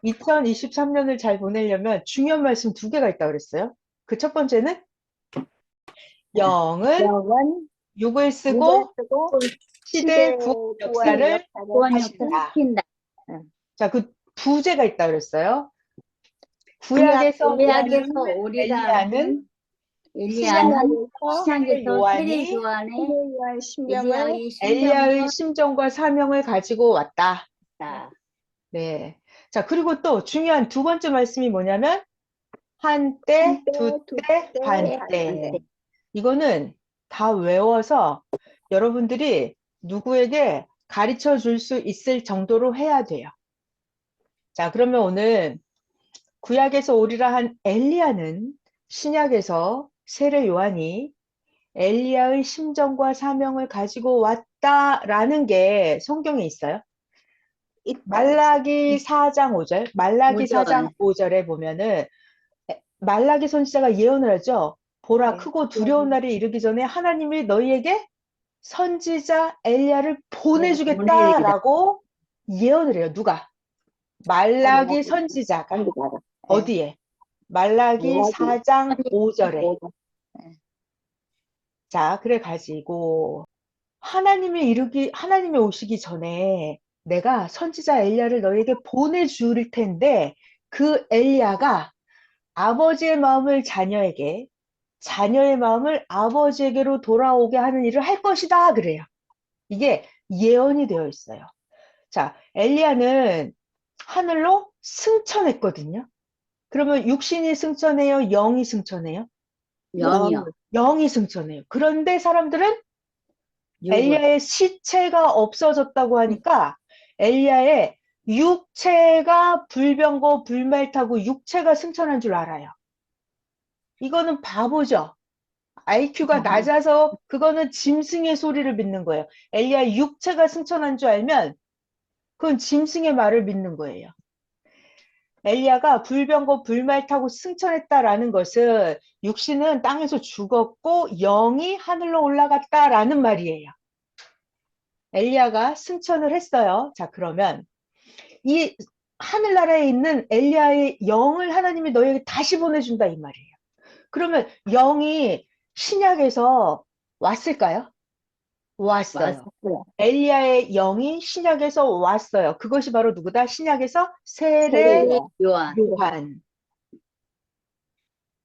2023년을 잘 보내려면 중요한 말씀 두 개가 있다고 그랬어요. 그 첫 번째는 영은 영은 6을 육을 쓰고 쓰고 시대 시대 구원 구원 역사를 역사를 하신다. 하신다. 자, 그 부제가 있다고 그랬어요. 구약 구약에서 구약에서 오리라 하는 엘리야는 세례 시작에서 세례 요한이 요한의 신명을 엘리야의 엘리야의 심정을 심정과 사명을 가지고 왔다. 다 네. 자, 그리고 또 중요한 두 번째 말씀이 뭐냐면 한때, 두때, 반때. 이거는 다 외워서 여러분들이 누구에게 가르쳐 줄 수 있을 정도로 해야 돼요. 자, 그러면 오늘 구약에서 오리라 한 엘리야는 신약에서 세례 요한이 엘리야의 심정과 사명을 가지고 왔다라는 게 성경에 있어요. 말라기 4장 5절, 말라기 4장 5절에 보면은 말라기 선지자가 예언을 하죠. 보라, 네. 크고 두려운 날이 이르기 전에 하나님이 너희에게 선지자 엘리야를 보내주겠다라고 예언을 해요. 누가? 말라기 선지자가. 어디에? 말라기 4장 5절에. 자, 그래 가지고 하나님이 오시기 전에 내가 선지자 엘리야를 너에게 보내줄 텐데 그 엘리야가 아버지의 마음을 자녀에게, 자녀의 마음을 아버지에게로 돌아오게 하는 일을 할 것이다. 그래요. 이게 예언이 되어 있어요. 자, 엘리야는 하늘로 승천했거든요. 그러면 육신이 승천해요? 영이 승천해요? 영이요. 영이 승천해요. 그런데 사람들은 육을 엘리야의 시체가 없어졌다고 하니까 엘리야의 육체가 불병거 불말 타고 육체가 승천한 줄 알아요. 이거는 바보죠. IQ가 낮아서 그거는 짐승의 소리를 믿는 거예요. 엘리야의 육체가 승천한 줄 알면 그건 짐승의 말을 믿는 거예요. 엘리야가 불병거 불말 타고 승천했다라는 것은 육신은 땅에서 죽었고 영이 하늘로 올라갔다라는 말이에요. 엘리야가 승천을 했어요. 자, 그러면 이 하늘나라에 있는 엘리야의 영을 하나님이 너에게 다시 보내준다 이 말이에요. 그러면 영이 신약에서 왔을까요? 왔어요. 엘리야의 영이 신약에서 왔어요. 그것이 바로 누구다? 신약에서 세례 요한. 요한.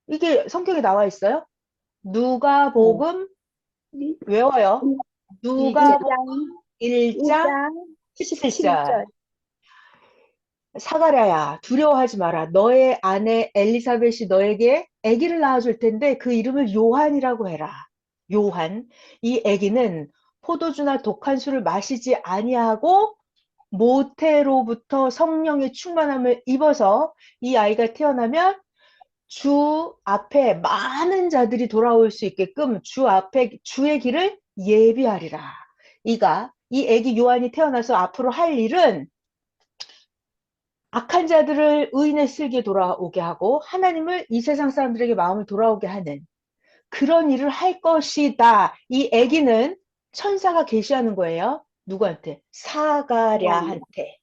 이게 성경에 나와 있어요. 누가복음 외워요. 누가복음 1장 17절. 사가랴야 두려워하지 마라. 너의 아내 엘리사벳이 너에게 아기를 낳아줄 텐데 그 이름을 요한이라고 해라. 요한. 이 아기는 포도주나 독한 술을 마시지 아니하고 모태로부터 성령의 충만함을 입어서 이 아이가 태어나면 주 앞에 많은 자들이 돌아올 수 있게끔 주 앞에 주의 길을 예비하리라. 이 아기 요한이 태어나서 앞으로 할 일은 악한 자들을 의인의 슬기에 돌아오게 하고 하나님을 이 세상 사람들에게 마음을 돌아오게 하는 그런 일을 할 것이다. 이 아기는 천사가 계시하는 거예요. 누구한테? 사가랴한테.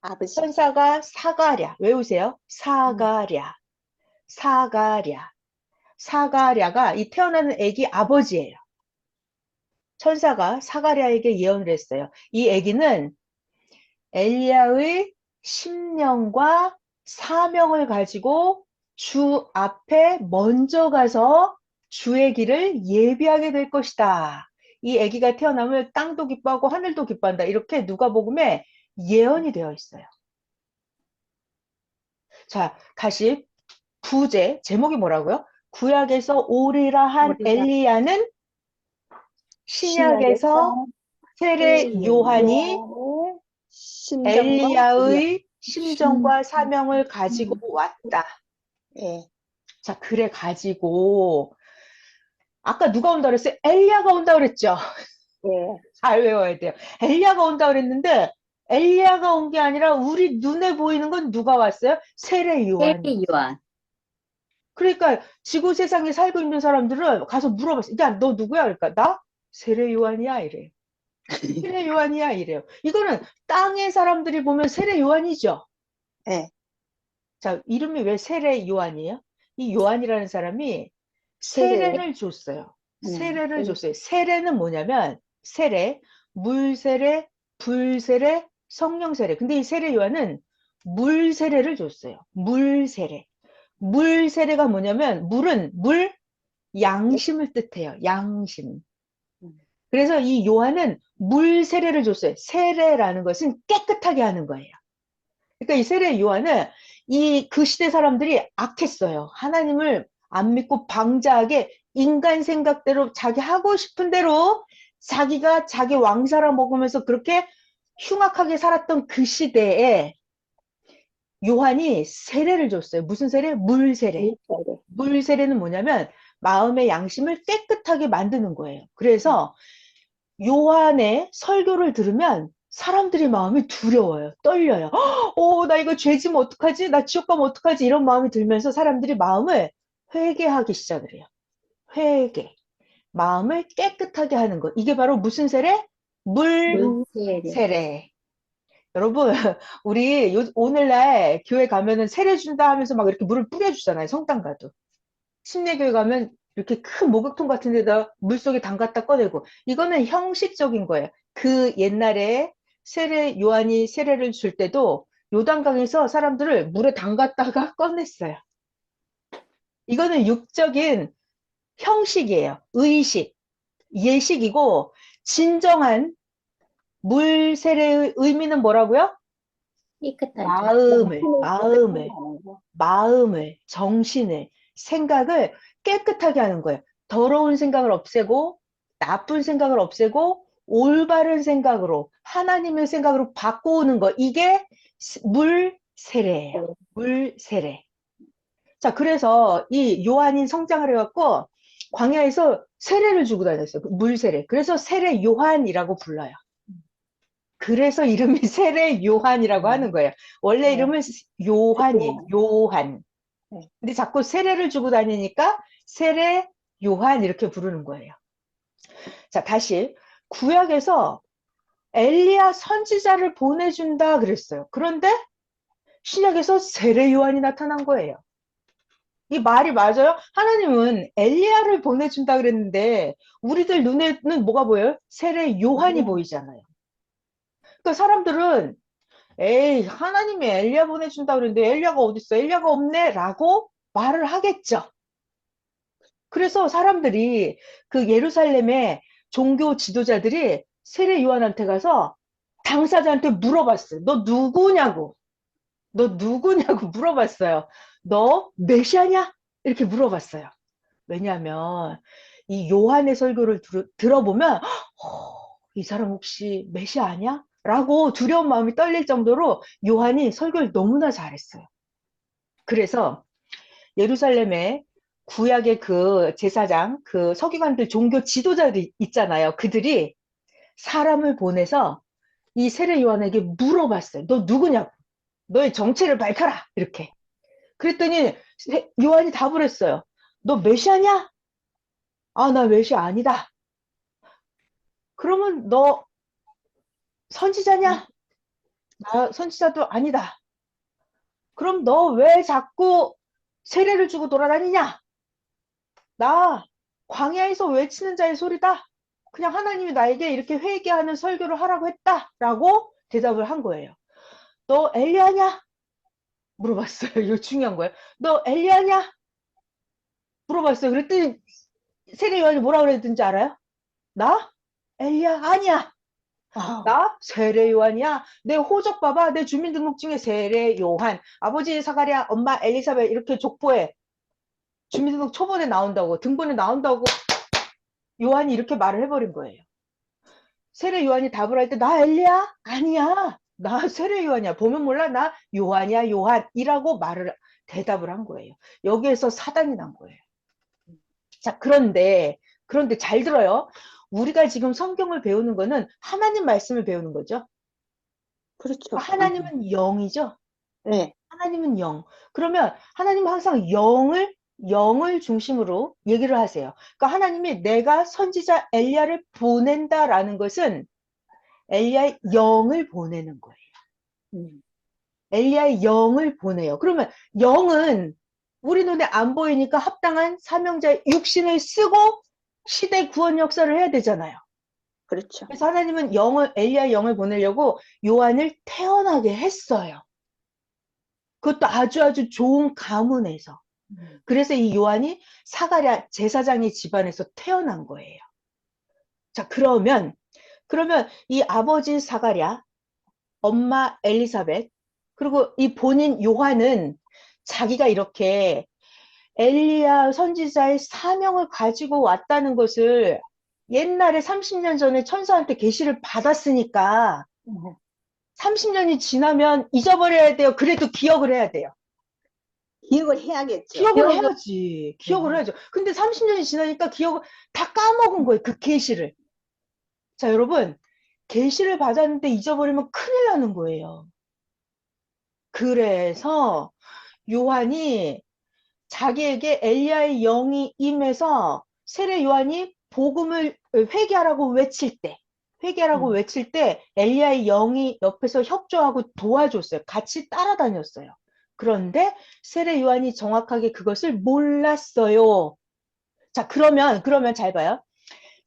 아버지. 천사가 사가랴. 외우세요. 사가랴. 사가랴. 사가랴가 이 태어나는 아기 아버지예요. 천사가 사가랴에게 예언을 했어요. 이 아기는 엘리야의 심령과 사명을 가지고 주 앞에 먼저 가서 주의 길을 예비하게 될 것이다. 이 아기가 태어나면 땅도 기뻐하고 하늘도 기뻐한다. 이렇게 누가복음에 예언이 되어 있어요. 자, 다시 부제 제목이 뭐라고요? 구약에서 오리라 한 엘리야는 신약에서 세례 요한이 엘리야의 심정과 사명을 가지고 왔다. 예. 자, 그래 가지고 아까 누가 온다 그랬어요? 엘리야가 온다 그랬죠? 예. 잘 외워야 돼요. 엘리야가 온다 그랬는데 엘리야가 온 게 아니라 우리 눈에 보이는 건 누가 왔어요? 세례 요한. 요한. 그러니까 지구 세상에 살고 있는 사람들은 가서 물어봤어요. 야, 너 누구야? 그러니까 나 세례 요한이야 이래. 세례 요한이야 이래요. 이거는 땅의 사람들이 보면 세례 요한이죠. 예. 자, 이름이 왜 세례 요한이에요? 이 요한이라는 사람이 세례. 세례를 줬어요. 세례를 네. 줬어요. 세례는 뭐냐면 세례, 물세례, 불세례, 성령세례. 근데 이 세례 요한은 물세례를 줬어요. 물세례. 물세례가 뭐냐면 물은 물, 양심을 뜻해요. 양심. 음. 그래서 이 요한은 물세례를 줬어요. 세례라는 것은 깨끗하게 하는 거예요. 그러니까 이 세례 요한은 그 시대 사람들이 악했어요. 하나님을 안 믿고 방자하게 인간 생각대로 자기 하고 싶은 대로 자기가 자기 왕사라 먹으면서 그렇게 흉악하게 살았던 그 시대에 요한이 세례를 줬어요. 무슨 세례? 물세례. 물세례. 물세례는 뭐냐면 마음의 양심을 깨끗하게 만드는 거예요. 그래서 요한의 설교를 들으면 사람들의 마음이 두려워요. 떨려요. 나 이거 죄지면 어떡하지? 나 지옥 가면 어떡하지? 이런 마음이 들면서 사람들이 마음을 회개하기 시작을 해요. 회개. 마음을 깨끗하게 하는 것. 이게 바로 무슨 세례? 물세례. 물세례. 여러분, 우리 오늘날 교회 가면은 세례 준다 하면서 막 이렇게 물을 뿌려주잖아요. 성당 가도. 침례교회 가면 이렇게 큰 목욕통 같은 데다 물속에 담갔다 꺼내고 이거는 형식적인 거예요. 그 옛날에 요한이 세례를 줄 때도 요단강에서 사람들을 물에 담갔다가 꺼냈어요. 이거는 육적인 형식이에요. 의식, 예식이고 진정한 물 세례의 의미는 뭐라고요? 깨끗하게. 마음을, 정신을, 생각을 깨끗하게 하는 거예요. 더러운 생각을 없애고, 나쁜 생각을 없애고, 올바른 생각으로, 하나님의 생각으로 바꿔오는 거. 이게 물 세례예요. 물 세례. 자, 그래서 이 요한이 성장을 해갖고, 광야에서 세례를 주고 다녔어요. 물 세례. 그래서 세례 요한이라고 불러요. 그래서 이름이 세례 요한이라고 하는 거예요. 원래 네. 이름은 요한이에요. 요한. 네. 근데 자꾸 세례를 주고 다니니까 세례 요한 이렇게 부르는 거예요. 자, 다시 구약에서 엘리야 선지자를 보내준다 그랬어요. 그런데 신약에서 세례 요한이 나타난 거예요. 이 말이 맞아요? 하나님은 엘리야를 보내준다 그랬는데 우리들 눈에는 뭐가 보여요? 세례 요한이 보이잖아요. 그러니까 사람들은 에이, 하나님이 엘리야 보내준다 그랬는데 엘리야가 어딨어? 엘리야가 없네? 라고 말을 하겠죠. 그래서 사람들이 그 예루살렘의 종교 지도자들이 세례 요한한테 가서 당사자한테 물어봤어요. 너 누구냐고. 너 누구냐고 물어봤어요. 너 메시아냐? 이렇게 물어봤어요. 왜냐하면 이 요한의 설교를 들어보면 이 사람 혹시 메시아 아니야? 라고 두려운 마음이 떨릴 정도로 요한이 설교를 너무나 잘했어요. 그래서 예루살렘에 구약의 그 제사장, 그 서기관들 종교 지도자들이 있잖아요. 그들이 사람을 보내서 이 세례 요한에게 물어봤어요. 너 누구냐고. 너의 정체를 밝혀라. 이렇게. 그랬더니 요한이 답을 했어요. 너 메시아냐? 아, 나 메시아 아니다. 그러면 너 선지자냐? 나 선지자도 아니다. 그럼 너 왜 자꾸 세례를 주고 돌아다니냐? 나 광야에서 외치는 자의 소리다. 그냥 하나님이 나에게 이렇게 회개하는 설교를 하라고 했다라고 대답을 한 거예요. 너 엘리야냐? 물어봤어요. 이거 중요한 거예요. 너 엘리야냐? 물어봤어요. 그랬더니 세례 요한이 뭐라 그랬는지 알아요? 나? 엘리야? 아니야. 나 세례 요한이야. 내 호적 봐봐. 내 주민등록증에 세례 요한. 아버지 사가랴, 엄마 엘리사벳 이렇게 족보에 주민등록 초본에 나온다고, 등본에 나온다고 요한이 이렇게 말을 해버린 거예요. 세례 요한이 답을 할 때 나 엘리야? 아니야. 나 세례 요한이야. 보면 몰라. 나 요한이야. 요한이라고 대답을 한 거예요. 여기에서 사단이 난 거예요. 자, 그런데 잘 들어요. 우리가 지금 성경을 배우는 거는 하나님 말씀을 배우는 거죠. 그렇죠. 하나님은 영이죠. 네. 하나님은 영. 그러면 하나님은 항상 영을 중심으로 얘기를 하세요. 그러니까 하나님이 내가 선지자 엘리야를 보낸다라는 것은 엘리야의 영을 보내는 거예요. 엘리야의 영을 보내요. 그러면 영은 우리 눈에 안 보이니까 합당한 사명자의 육신을 쓰고 시대 구원 역사를 해야 되잖아요. 그렇죠. 그래서 하나님은 엘리야의 영을 보내려고 요한을 태어나게 했어요. 그것도 아주 좋은 가문에서. 그래서 이 요한이 사가랴 제사장의 집안에서 태어난 거예요. 자, 그러면 이 아버지 사가랴, 엄마 엘리사벳, 그리고 이 본인 요한은 자기가 이렇게 엘리야 선지자의 사명을 가지고 왔다는 것을 옛날에 30년 전에 천사한테 계시를 받았으니까 30년이 지나면 잊어버려야 돼요. 그래도 기억을 해야 돼요. 기억을 해야겠죠. 기억을 기억을- 해야지. 기억을 해야죠. 근데 30년이 지나니까 기억을 다 까먹은 거예요. 그 계시를. 자, 여러분, 계시를 받았는데 잊어버리면 큰일 나는 거예요. 그래서 요한이 자기에게 엘리야의 영이 임해서 세례 요한이 복음을 회개하라고 외칠 때 엘리야의 영이 옆에서 협조하고 도와줬어요. 같이 따라다녔어요. 그런데 세례 요한이 정확하게 그것을 몰랐어요. 자, 그러면 잘 봐요.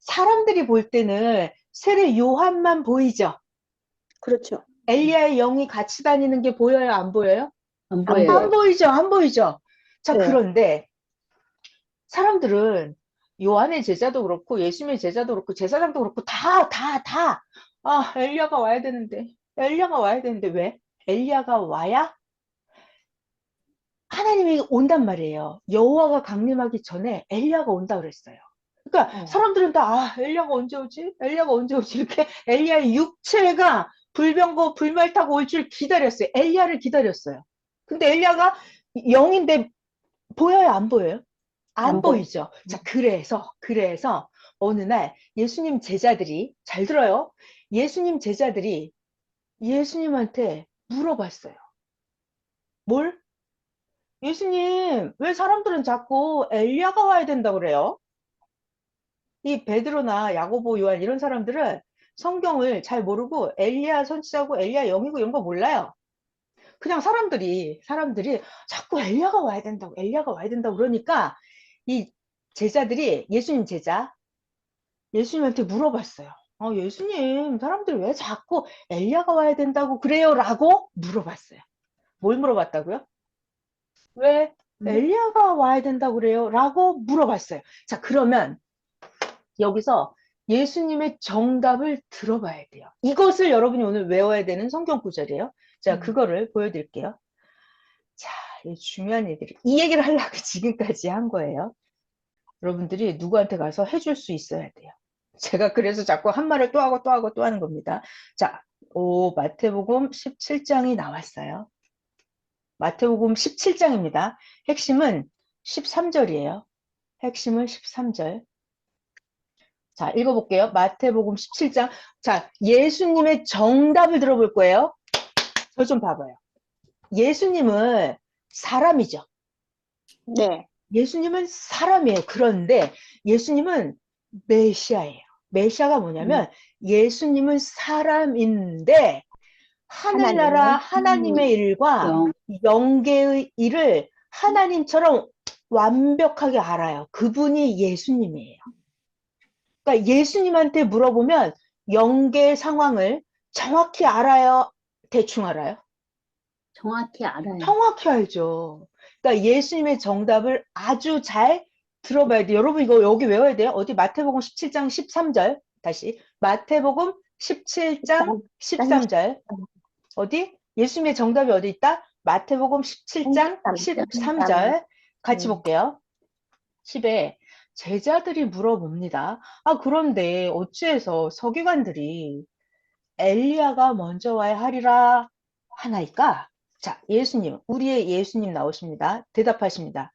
사람들이 볼 때는 세례 요한만 보이죠? 그렇죠. 엘리야의 영이 같이 다니는 게 보여요, 안 보여요? 안 안 보여요. 안 보이죠, 안 보이죠? 자, 네. 그런데 사람들은 요한의 제자도 그렇고 예수님의 제자도 그렇고 제사장도 그렇고 엘리야가 와야 되는데 왜? 엘리야가 와야 하나님이 온단 말이에요. 여호와가 강림하기 전에 엘리야가 온다 그랬어요. 그러니까 사람들은 엘리야가 언제 오지? 엘리야가 언제 오지? 이렇게 엘리야의 육체가 불병거 불말 타고 올 줄 기다렸어요. 엘리야를 기다렸어요. 근데 엘리야가 영인데 보여요, 안 보여요? 안 안 보여. 보이죠. 자, 그래서 어느 날 예수님 제자들이, 잘 들어요. 예수님 제자들이 예수님한테 물어봤어요. 뭘? 예수님, 왜 사람들은 자꾸 엘리야가 와야 된다고 그래요? 이 베드로나 야고보, 요한 이런 사람들은 성경을 잘 모르고 엘리야 선지자고 엘리야 영이고 이런 거 몰라요. 그냥 사람들이 자꾸 엘리야가 와야 된다고 그러니까 이 제자들이 예수님한테 물어봤어요. 예수님, 사람들이 왜 자꾸 엘리야가 와야 된다고 그래요? 라고 물어봤어요. 뭘 물어봤다고요? 왜 엘리야가 와야 된다고 그래요? 라고 물어봤어요. 자, 그러면 여기서 예수님의 정답을 들어봐야 돼요. 이것을 여러분이 오늘 외워야 되는 성경 구절이에요. 자, 그거를 보여드릴게요. 자, 이 중요한 얘기를, 이 얘기를 하려고 지금까지 한 거예요. 여러분들이 누구한테 가서 해줄 수 있어야 돼요. 제가 그래서 자꾸 한 말을 또 하고 또 하고 또 하는 겁니다. 자, 마태복음 17장이 나왔어요. 마태복음 17장입니다. 핵심은 13절이에요. 핵심은 13절. 자, 읽어볼게요. 마태복음 17장. 자, 예수님의 정답을 들어볼 거예요. 저 좀 봐봐요. 예수님은 사람이죠. 네. 예수님은 사람이에요. 그런데 예수님은 메시아예요. 메시아가 뭐냐면 예수님은 사람인데 하늘나라 하나님의 일과 영. 영계의 일을 하나님처럼 완벽하게 알아요. 그분이 예수님이에요. 그러니까 예수님한테 물어보면 영계 상황을 정확히 알아요? 대충 알아요? 정확히 알아요. 정확히 알죠. 그러니까 예수님의 정답을 아주 잘 들어봐야 돼요. 여러분 이거 여기 외워야 돼요. 어디 마태복음 17장 13절 다시 마태복음 17장 13절 어디? 예수님의 정답이 어디 있다? 마태복음 17장 13절 같이 볼게요. 10에 제자들이 물어봅니다. 그런데 어찌해서 서기관들이 엘리야가 먼저 와야 하리라 하나이까? 자, 우리의 예수님 나오십니다. 대답하십니다.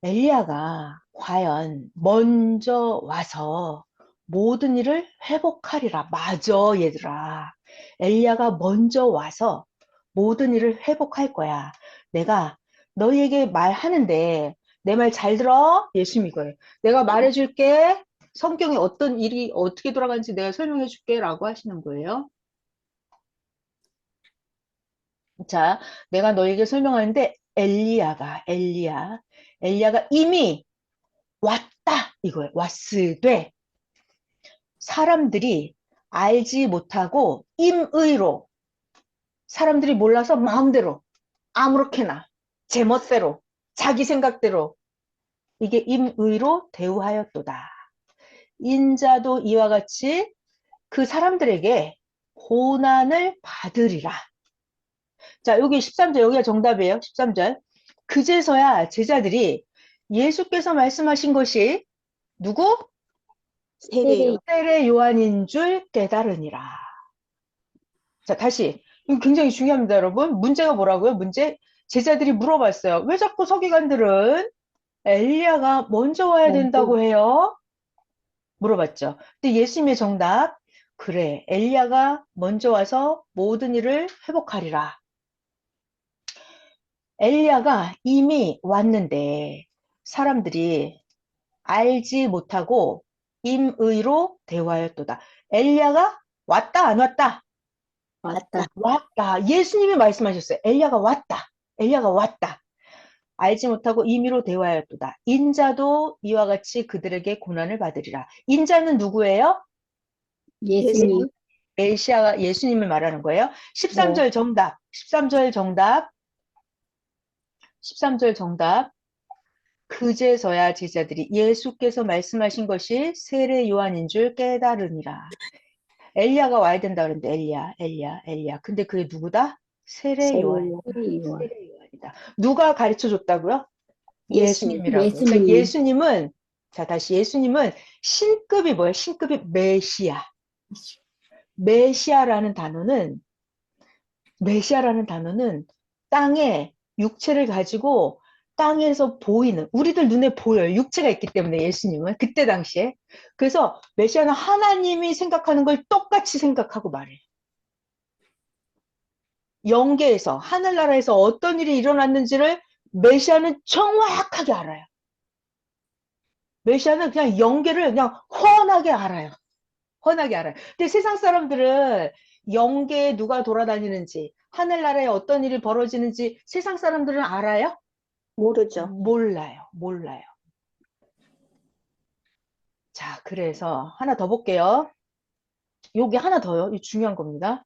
엘리야가 과연 먼저 와서 모든 일을 회복하리라. 맞아, 얘들아. 엘리야가 먼저 와서 모든 일을 회복할 거야. 내가 너희에게 말하는데 내 말 잘 들어? 예수님 이거예요. 내가 말해줄게. 성경에 어떤 일이 어떻게 돌아가는지 내가 설명해 줄게 라고 하시는 거예요. 자, 내가 너에게 설명하는데 엘리야가 이미 왔다 이거예요. 왔으되 사람들이 알지 못하고 임의로 사람들이 몰라서 마음대로 아무렇게나 제멋대로 자기 생각대로 이게 임의로 대우하였도다. 인자도 이와 같이 그 사람들에게 고난을 받으리라. 자, 여기 13절, 여기가 정답이에요. 13절. 그제서야 제자들이 예수께서 말씀하신 것이 누구? 세례요. 세례 요한인 줄 깨달으니라. 자, 다시. 이거 굉장히 중요합니다, 여러분. 문제가 뭐라고요? 문제. 제자들이 물어봤어요. 왜 자꾸 서기관들은 엘리야가 먼저 와야 된다고 해요? 물어봤죠. 근데 예수님의 정답. 그래, 엘리야가 먼저 와서 모든 일을 회복하리라. 엘리야가 이미 왔는데 사람들이 알지 못하고 임의로 대화였도다. 엘리야가 왔다 안 왔다? 왔다. 왔다. 예수님이 말씀하셨어요. 엘리야가 왔다. 엘리야가 왔다. 알지 못하고 임의로 대화였도다. 인자도 이와 같이 그들에게 고난을 받으리라. 인자는 누구예요? 예수님. 메시아가 예수님을 말하는 거예요. 13절 정답. 13절 정답. 13절 정답. 그제서야 제자들이 예수께서 말씀하신 것이 세례 요한인 줄 깨달으니라. 엘리야가 와야 된다 그랬는데 엘리야. 근데 그게 누구다? 세례 요한. 세례요한. 세례 요한이다. 누가 가르쳐 줬다고요? 예수님. 예수님이라고요. 자, 예수님은 자, 다시 예수님은 신급이 뭐예요? 신급이 메시아. 메시아라는 단어는 땅에 육체를 가지고 땅에서 보이는 우리들 눈에 보여요. 육체가 있기 때문에 예수님은 그때 당시에. 그래서 메시아는 하나님이 생각하는 걸 똑같이 생각하고 말해요. 영계에서 하늘나라에서 어떤 일이 일어났는지를 메시아는 정확하게 알아요. 메시아는 그냥 영계를 그냥 훤하게 알아요. 훤하게 알아요. 근데 세상 사람들은 영계에 누가 돌아다니는지 하늘나라에 어떤 일이 벌어지는지 세상 사람들은 알아요? 모르죠. 몰라요. 자, 그래서 하나 더 볼게요. 요게 하나 더요. 이 중요한 겁니다.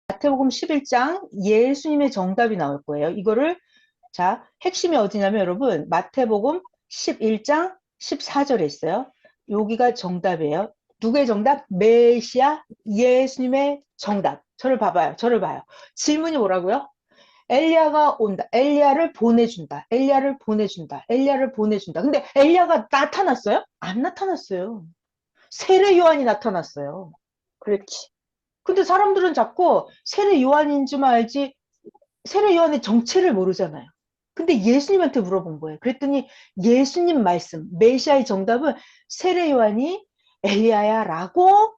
마태복음 11장 예수님의 정답이 나올 거예요. 이거를 자, 핵심이 어디냐면 여러분 마태복음 11장 14절에 있어요. 여기가 정답이에요. 누구의 정답? 메시아 예수님의 정답. 저를 봐봐요. 질문이 뭐라고요? 엘리야가 온다. 엘리야를 보내준다. 근데 엘리야가 나타났어요? 안 나타났어요. 세례 요한이 나타났어요. 그렇지. 근데 사람들은 자꾸 세례 요한인 줄만 알지 세례 요한의 정체를 모르잖아요. 근데 예수님한테 물어본 거예요. 그랬더니 예수님 말씀, 메시아의 정답은 세례 요한이 엘리야야 라고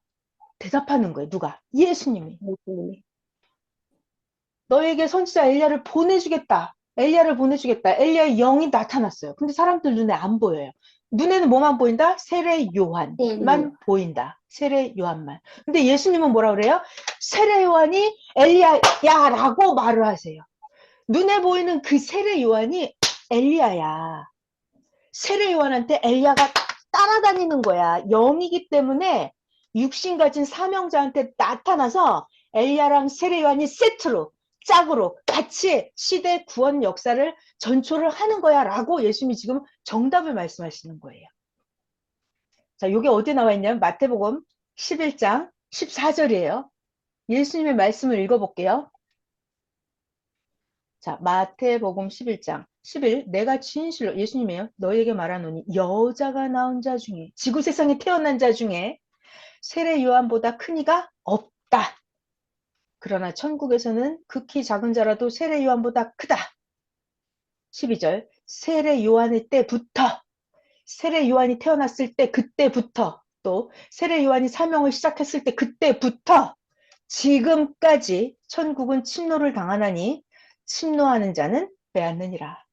대답하는 거예요. 누가? 예수님이. 너에게 선지자 엘리야를 보내주겠다. 엘리야의 영이 나타났어요. 근데 사람들 눈에 안 보여요. 눈에는 뭐만 보인다? 세례 요한만 보인다. 세례 요한만. 근데 예수님은 뭐라 그래요? 세례 요한이 엘리야야라고 말을 하세요. 눈에 보이는 그 세례 요한이 엘리야야. 세례 요한한테 엘리야가 따라다니는 거야. 영이기 때문에 육신 가진 사명자한테 나타나서 엘리야랑 세례 요한이 세트로 짝으로 같이 시대 구원 역사를 전초를 하는 거야 라고 예수님이 지금 정답을 말씀하시는 거예요. 자, 요게 어디 나와 있냐면 마태복음 11장 14절이에요. 예수님의 말씀을 읽어볼게요. 자, 마태복음 11장 11 내가 진실로 예수님이에요. 너에게 말하노니 여자가 낳은 자 중에 지구 세상에 태어난 자 중에 세례 요한보다 큰 이가 없다. 그러나 천국에서는 극히 작은 자라도 세례 요한보다 크다. 12절 세례 요한의 때부터 세례 요한이 태어났을 때 그때부터 또 세례 요한이 사명을 시작했을 때 그때부터 지금까지 천국은 침노를 당하나니 침노하는 자는 빼앗느니라.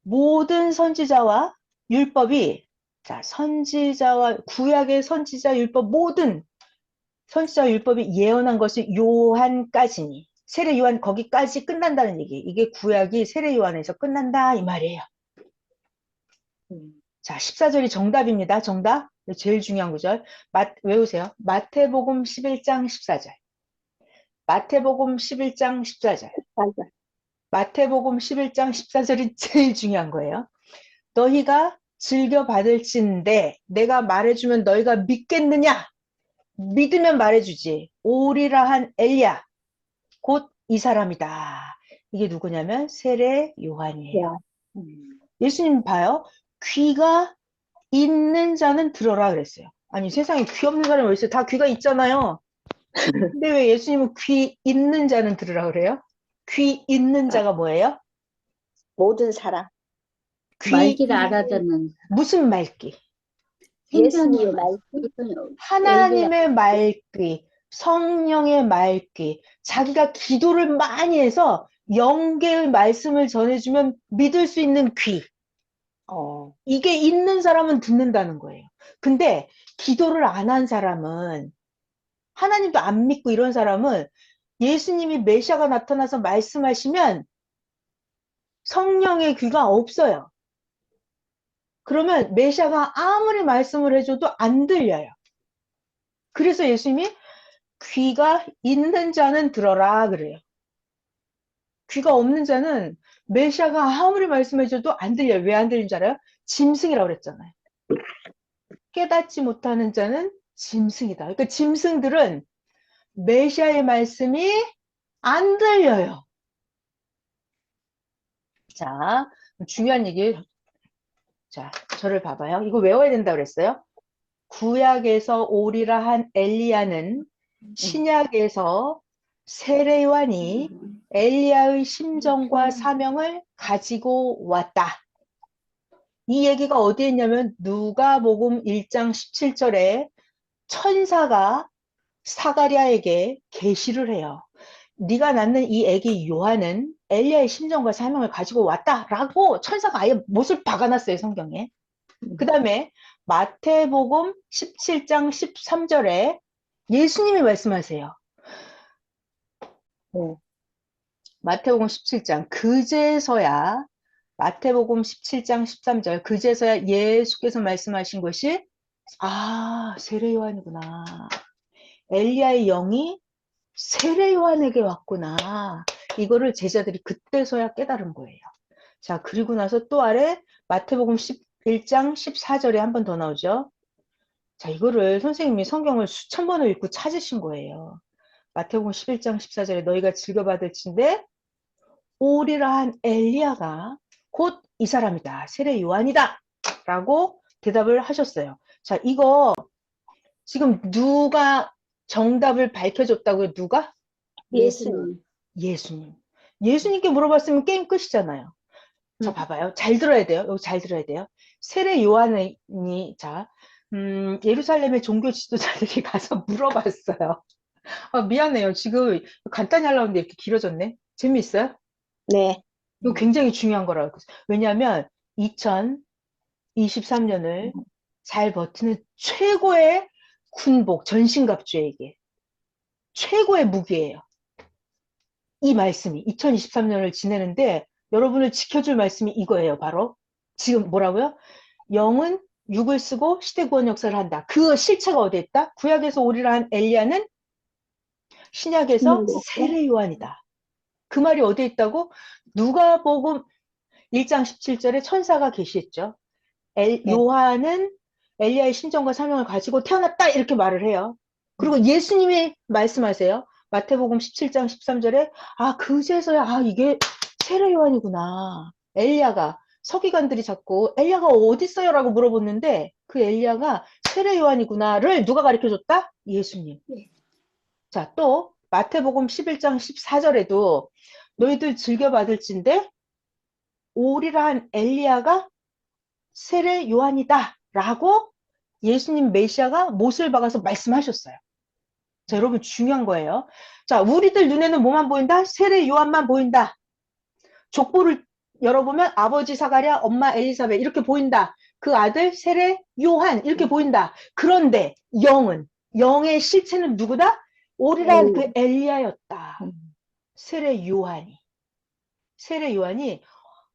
모든 선지자와 율법이 자 선지자와 구약의 선지자 율법 모든 선지자 율법이 예언한 것이 요한까지니. 세례 요한 거기까지 끝난다는 얘기. 이게 구약이 세례 요한에서 끝난다 이 말이에요. 자, 14절이 정답입니다. 정답. 제일 중요한 구절. 외우세요. 마태복음 11장 14절. 마태복음 11장 14절. 맞아. 마태복음 11장 14절이 제일 중요한 거예요. 너희가 즐겨 받을진대 내가 말해주면 너희가 믿겠느냐? 믿으면 말해주지. 오리라 한 엘리야 곧 이 사람이다. 이게 누구냐면 세례 요한이에요. 야. 예수님 봐요. 귀가 있는 자는 들어라 그랬어요. 아니 세상에 귀 없는 사람이 어디 있어요? 다 귀가 있잖아요. 근데 왜 예수님은 귀 있는 자는 들으라 그래요? 귀 있는 자가 뭐예요? 모든 사람. 귀 말기를 알아듣는 무슨 말귀? 예수님의 생명의 말씀. 하나님의 말귀, 성령의 말귀, 자기가 기도를 많이 해서 영계의 말씀을 전해주면 믿을 수 있는 귀. 이게 있는 사람은 듣는다는 거예요. 근데 기도를 안 한 사람은 하나님도 안 믿고 이런 사람은 예수님이 메시아가 나타나서 말씀하시면 성령의 귀가 없어요. 그러면 메시아가 아무리 말씀을 해줘도 안 들려요. 그래서 예수님이 귀가 있는 자는 들어라 그래요. 귀가 없는 자는 메시아가 아무리 말씀해줘도 안 들려요. 왜 안 들리는 줄 알아요? 짐승이라고 그랬잖아요. 깨닫지 못하는 자는 짐승이다. 그러니까 짐승들은 메시아의 말씀이 안 들려요. 자, 중요한 얘기. 자, 저를 봐봐요. 이거 외워야 된다고 그랬어요. 구약에서 오리라 한 엘리야는 신약에서 세례 요한이 엘리야의 심정과 사명을 가지고 왔다. 이 얘기가 어디에 있냐면 누가복음 1장 17절에 천사가 사가랴에게 계시를 해요. 네가 낳는 이 아기 요한은 엘리야의 심정과 사명을 가지고 왔다라고 천사가 아예 못을 박아놨어요, 성경에. 그 다음에 마태복음 17장 13절에 예수님이 말씀하세요. 마태복음 17장 그제서야 마태복음 17장 13절 그제서야 예수께서 말씀하신 것이 세례 요한이구나. 엘리야의 영이 세례 요한에게 왔구나. 이거를 제자들이 그때서야 깨달은 거예요. 자, 그리고 나서 또 아래 마태복음 11장 14절에 한 번 더 나오죠. 자, 이거를 선생님이 성경을 수천 번을 읽고 찾으신 거예요. 마태복음 11장 14절에 너희가 즐겨받을진대 오리라 한 엘리야가 곧 이 사람이다. 세례 요한이다. 라고 대답을 하셨어요. 자, 이거 지금 누가 정답을 밝혀줬다고요? 누가? 예수님. 예수님. 예수님께 물어봤으면 게임 끝이잖아요. 자, 봐봐요. 잘 들어야 돼요. 여기 잘 들어야 돼요. 세례 요한이, 예루살렘의 종교 지도자들이 가서 물어봤어요. 미안해요. 지금 간단히 하려고 했는데 이렇게 길어졌네. 재미있어요? 네. 이거 굉장히 중요한 거라고. 왜냐하면 2023년을 잘 버티는 최고의 군복, 전신갑주에게 최고의 무기예요. 이 말씀이 2023년을 지내는데 여러분을 지켜줄 말씀이 이거예요. 바로 지금 뭐라고요? 영은 육을 쓰고 시대 구원 역사를 한다. 그 실체가 어디에 있다? 구약에서 오리라 한 엘리야는 신약에서 세례 요한이다. 그 말이 어디에 있다고? 누가복음 1장 17절에 천사가 계시했죠. 요한은 엘리야의 심정과 사명을 가지고 태어났다 이렇게 말을 해요. 그리고 예수님이 말씀하세요. 마태복음 17장 13절에 그제서야 이게 세례 요한이구나. 엘리야가 서기관들이 자꾸 엘리야가 어디 있어요? 라고 물어봤는데 그 엘리야가 세례 요한이구나를 누가 가르쳐줬다? 예수님. 자, 또 마태복음 11장 14절에도 너희들 즐겨받을진대 오리라 한 엘리야가 세례 요한이다 라고 예수님 메시아가 못을 박아서 말씀하셨어요. 자, 여러분 중요한 거예요. 자, 우리들 눈에는 뭐만 보인다? 세례 요한만 보인다. 족보를 열어보면 아버지 사가랴, 엄마 엘리사벳 이렇게 보인다. 그 아들 세례 요한 이렇게 보인다. 그런데 영은 영의 실체는 누구다? 오리란 그 엘리. 엘리야였다. 음. 세례 요한이. 세례 요한이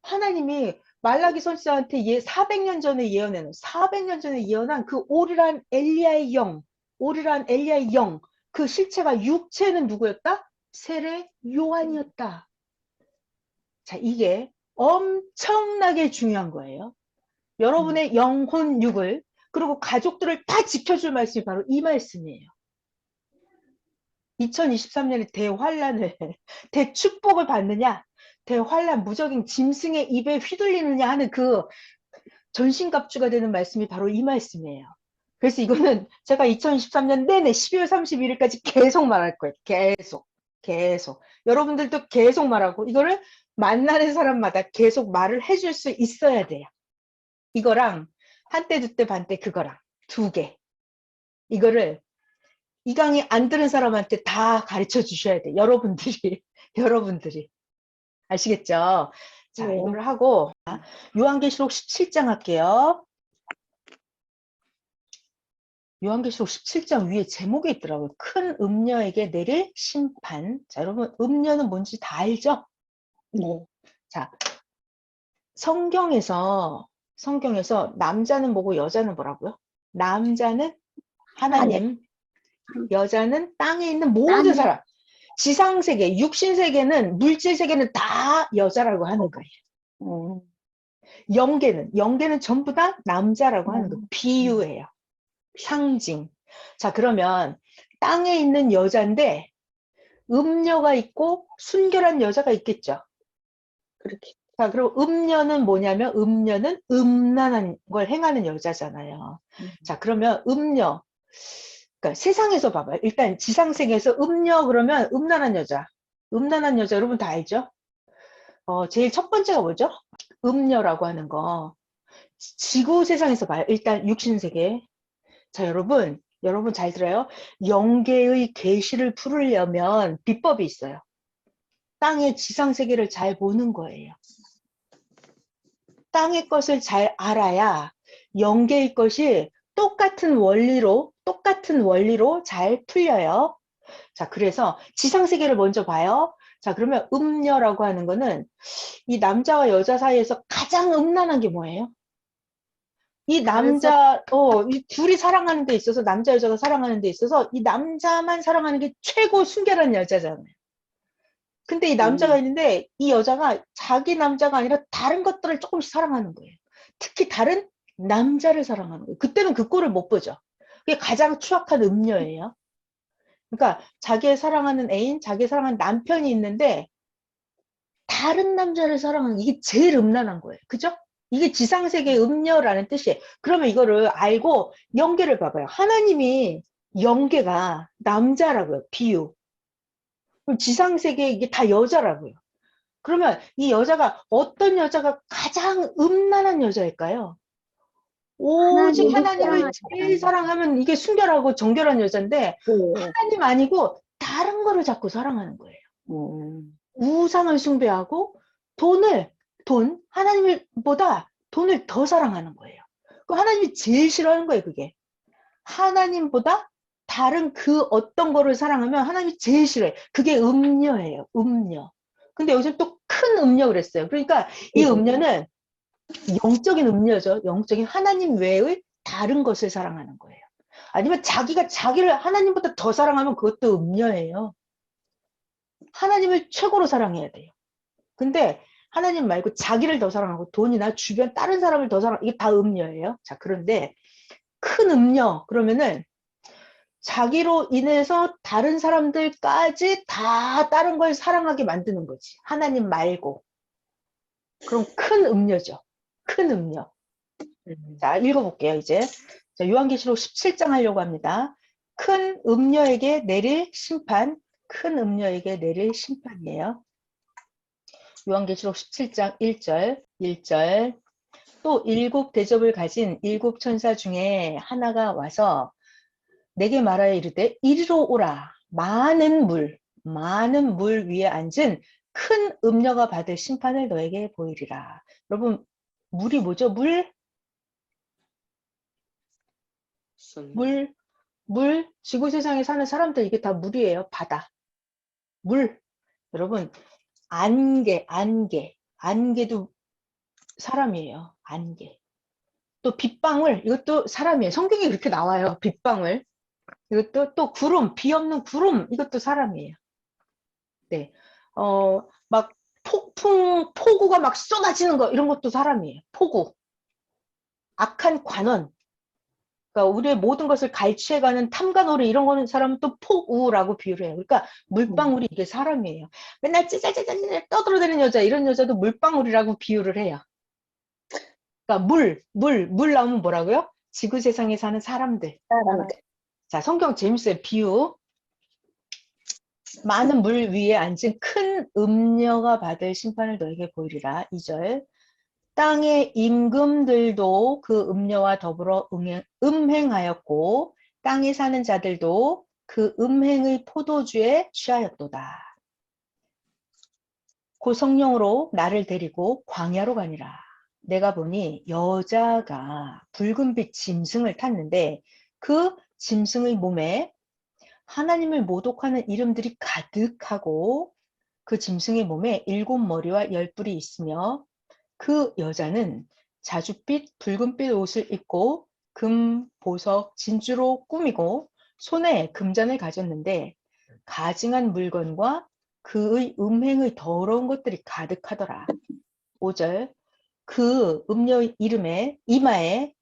하나님이 말라기 선지자한테 400년 전에 예언해놓은 400년 전에 예언한 그 오리란 엘리야의 영, 오리란 엘리야의 영, 그 실체가 육체는 누구였다? 세례 요한이었다. 자, 이게 엄청나게 중요한 거예요. 여러분의 영혼 육을 그리고 가족들을 다 지켜줄 말씀이 바로 이 말씀이에요. 2023년에 대환란을 대축복을 받느냐 대환란 무적인 짐승의 입에 휘둘리느냐 하는 그 전신갑주가 되는 말씀이 바로 이 말씀이에요. 그래서 이거는 제가 2023년 내내 12월 31일까지 계속 말할 거예요. 계속 여러분들도 계속 말하고 이거를 만나는 사람마다 계속 말을 해줄 수 있어야 돼요. 이거랑 한때 두때 반때 그거랑 두 개. 이거를 이 강의 안 들은 사람한테 다 가르쳐 주셔야 돼. 여러분들이. 아시겠죠? 자, 네. 이걸 하고 요한계시록 17장 할게요. 요한계시록 17장 위에 제목이 있더라고요. 큰 음녀에게 내릴 심판. 자, 여러분 음녀는 뭔지 다 알죠? 네. 자, 성경에서 남자는 뭐고 여자는 뭐라고요? 남자는 하나님, 여자는 땅에 있는 모든 사람. 지상세계, 육신세계는, 물질세계는 다 여자라고 하는 거예요. 영계는 전부 다 남자라고 하는 거예요. 비유예요. 상징. 자, 그러면 땅에 있는 여자인데 음녀가 있고 순결한 여자가 있겠죠. 그렇게. 자, 그럼 음녀는 뭐냐면 음녀는 음란한 걸 행하는 여자잖아요. 자, 그러면 음녀. 그러니까 세상에서 봐봐요. 일단 지상세계에서 음녀 그러면 음란한 여자. 음란한 여자 여러분 다 알죠? 제일 첫 번째가 뭐죠? 음녀라고 하는 거. 지구 세상에서 봐요. 일단 육신세계. 자, 여러분 잘 들어요. 영계의 계시를 풀으려면 비법이 있어요. 땅의 지상세계를 잘 보는 거예요. 땅의 것을 잘 알아야 영계의 것이 똑같은 원리로 잘 풀려요. 자, 그래서 지상세계를 먼저 봐요. 자, 그러면 음녀라고 하는 거는 이 남자와 여자 사이에서 가장 음란한 게 뭐예요? 이 둘이 사랑하는 데 있어서, 남자, 여자가 사랑하는 데 있어서 이 남자만 사랑하는 게 최고 순결한 여자잖아요. 근데 이 남자가 있는데 이 여자가 자기 남자가 아니라 다른 것들을 조금씩 사랑하는 거예요. 특히 다른 남자를 사랑하는 거예요. 그때는 그 꼴을 못 보죠. 그게 가장 추악한 음녀예요. 그러니까 자기의 사랑하는 애인, 자기의 사랑하는 남편이 있는데 다른 남자를 사랑하는 이게 제일 음란한 거예요. 그죠? 이게 지상세계의 음녀라는 뜻이에요. 그러면 이거를 알고 영계를 봐봐요. 하나님이 영계가 남자라고요. 비유. 그럼 지상세계에 이게 다 여자라고요. 그러면 이 여자가 어떤 여자가 가장 음란한 여자일까요? 오직 하나님을 제일 사랑하면 이게 순결하고 정결한 여자인데 하나님 아니고 다른 거를 자꾸 사랑하는 거예요. 우상을 숭배하고 하나님보다 돈을 더 사랑하는 거예요. 그 하나님이 제일 싫어하는 거예요, 그게. 하나님보다 다른 그 어떤 거를 사랑하면 하나님이 제일 싫어해요. 그게 음녀예요, 음녀. 근데 여기서 또 큰 음녀 그랬어요. 그러니까 이 음녀는 영적인 음녀죠. 영적인 하나님 외의 다른 것을 사랑하는 거예요. 아니면 자기가 자기를 하나님보다 더 사랑하면 그것도 음녀예요. 하나님을 최고로 사랑해야 돼요. 근데 하나님 말고 자기를 더 사랑하고 돈이나 주변 다른 사람을 더 사랑하고 이게 다 음녀예요. 자, 그런데 큰 음녀 그러면은 자기로 인해서 다른 사람들까지 다 다른 걸 사랑하게 만드는 거지. 하나님 말고. 그럼 큰 음녀죠. 큰 음녀. 자, 읽어볼게요, 이제. 자, 요한계시록 17장 하려고 합니다. 큰 음녀에게 내릴 심판, 큰 음녀에게 내릴 심판이에요. 요한계시록 17장 1절. 또 일곱 대접을 가진 일곱 천사 중에 하나가 와서 내게 말하여 이르되 이리로 오라. 많은 물 위에 앉은 큰 음녀가 받을 심판을 너에게 보이리라. 여러분, 물이 뭐죠? 물, 물, 지구 세상에 사는 사람들 이게 다 물이에요. 바다. 물. 여러분, 안개도 사람이에요. 안개. 또 빗방울, 이것도 사람이에요. 성경에 그렇게 나와요. 빗방울. 이것도 또 구름, 비 없는 구름, 이것도 사람이에요. 네. 막 폭우가 막 쏟아지는 거, 이런 것도 사람이에요. 폭우. 악한 관원. 그러니까 우리의 모든 것을 갈취해가는 탐관오리 이런 거는 사람은 또 폭우라고 비유를 해요. 그러니까 물방울이 이게 사람이에요. 맨날 찌잘찌잘 떠들어대는 여자, 이런 여자도 물방울이라고 비유를 해요. 그러니까 물 나오면 뭐라고요? 지구 세상에 사는 사람들. 사람들. 자, 성경 재밌어요. 비유. 많은 물 위에 앉은 큰 음녀가 받을 심판을 너에게 보이리라. 2절. 땅의 임금들도 그 음녀와 더불어 음행하였고 땅에 사는 자들도 그 음행의 포도주에 취하였도다. 그 성령으로 나를 데리고 광야로 가니라. 내가 보니 여자가 붉은빛 짐승을 탔는데 그 짐승의 몸에 하나님을 모독하는 이름들이 가득하고 그 짐승의 몸에 7머리와 10뿔이 있으며 그 여자는 자줏빛 붉은빛 옷을 입고 금, 보석, 진주로 꾸미고 손에 금잔을 가졌는데 가증한 물건과 그의 음행의 더러운 것들이 가득하더라. 5절. 그 음녀의 이마에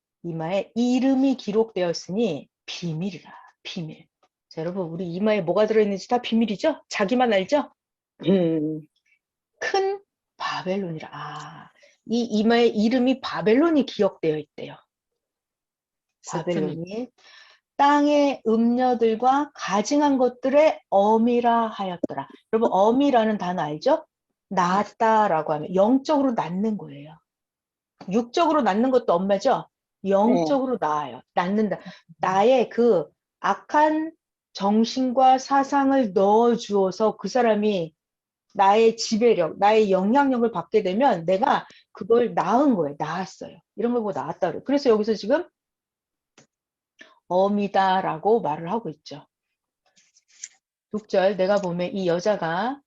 이름이 기록되었으니 비밀이라. 비밀. 자, 여러분, 우리 이마에 뭐가 들어있는지 다 비밀이죠? 자기만 알죠? 큰 바벨론이라. 이 이마에 이름이 바벨론이 기억되어 있대요. 바벨론이 땅의 음녀들과 가증한 것들의 어미라 하였더라. 여러분, 어미라는 단어 알죠? 낳았다라고 하면 영적으로 낳는 거예요. 육적으로 낳는 것도 엄마죠? 영적으로 낳아요. 낳는다. 나의 그 악한 정신과 사상을 넣어 주어서 그 사람이 나의 지배력, 나의 영향력을 받게 되면 내가 그걸 낳은 거예요. 낳았어요. 이런 걸 보고 낳았다 그래요. 그래서 여기서 지금 어미다라고 말을 하고 있죠. 6절. 내가 보면 이 여자가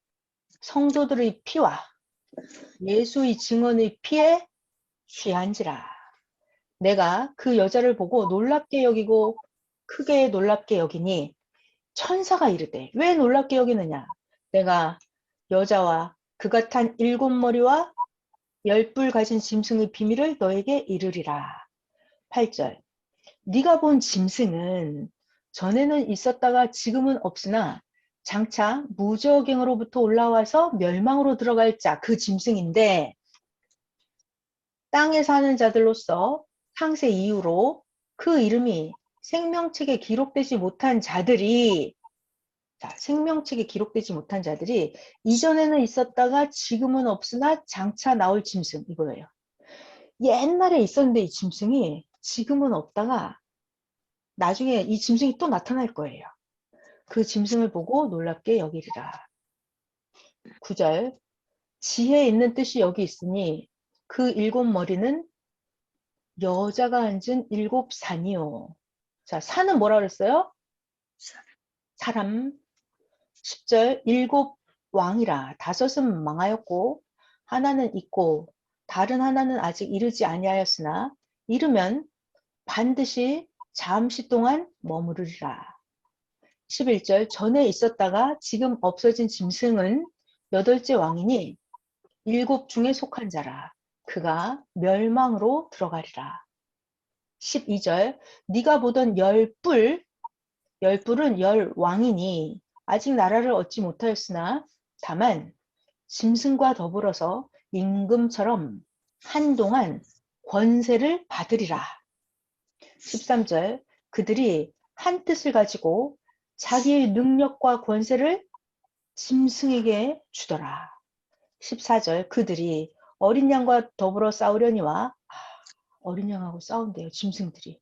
성도들의 피와 예수의 증언의 피에 취한지라. 내가 그 여자를 보고 놀랍게 여기고 크게 놀랍게 여기니 천사가 이르되. 왜 놀랍게 여기느냐? 내가 여자와 그가 탄 7머리와 10뿔 가진 짐승의 비밀을 너에게 이르리라. 8절. 네가 본 짐승은 전에는 있었다가 지금은 없으나 장차 무저갱으로부터 올라와서 멸망으로 들어갈 자, 그 짐승인데 땅에 사는 자들로서 상세 이후로 그 이름이 생명책에 기록되지 못한 자들이, 자, 생명책에 기록되지 못한 자들이 이전에는 있었다가 지금은 없으나 장차 나올 짐승, 이거예요. 옛날에 있었는데 이 짐승이 지금은 없다가 나중에 이 짐승이 또 나타날 거예요. 그 짐승을 보고 놀랍게 여기리라. 9절. 지혜 있는 뜻이 여기 있으니 그 7머리는 여자가 앉은 7산이요. 자, 산은 뭐라 그랬어요? 사람. 10절. 7왕이라. 5은 망하였고 하나는 있고 다른 하나는 아직 이르지 아니하였으나 이르면 반드시 잠시 동안 머무르리라. 11절. 전에 있었다가 지금 없어진 짐승은 8째 왕이니 7 중에 속한 자라. 그가 멸망으로 들어가리라. 12절. 네가 보던 10뿔은 10왕이니 아직 나라를 얻지 못하였으나 다만 짐승과 더불어서 임금처럼 한동안 권세를 받으리라. 13절. 그들이 한 뜻을 가지고 자기의 능력과 권세를 짐승에게 주더라. 14절. 그들이 어린 양과 더불어 싸우려니와. 어린 양하고 싸운대요. 짐승들이.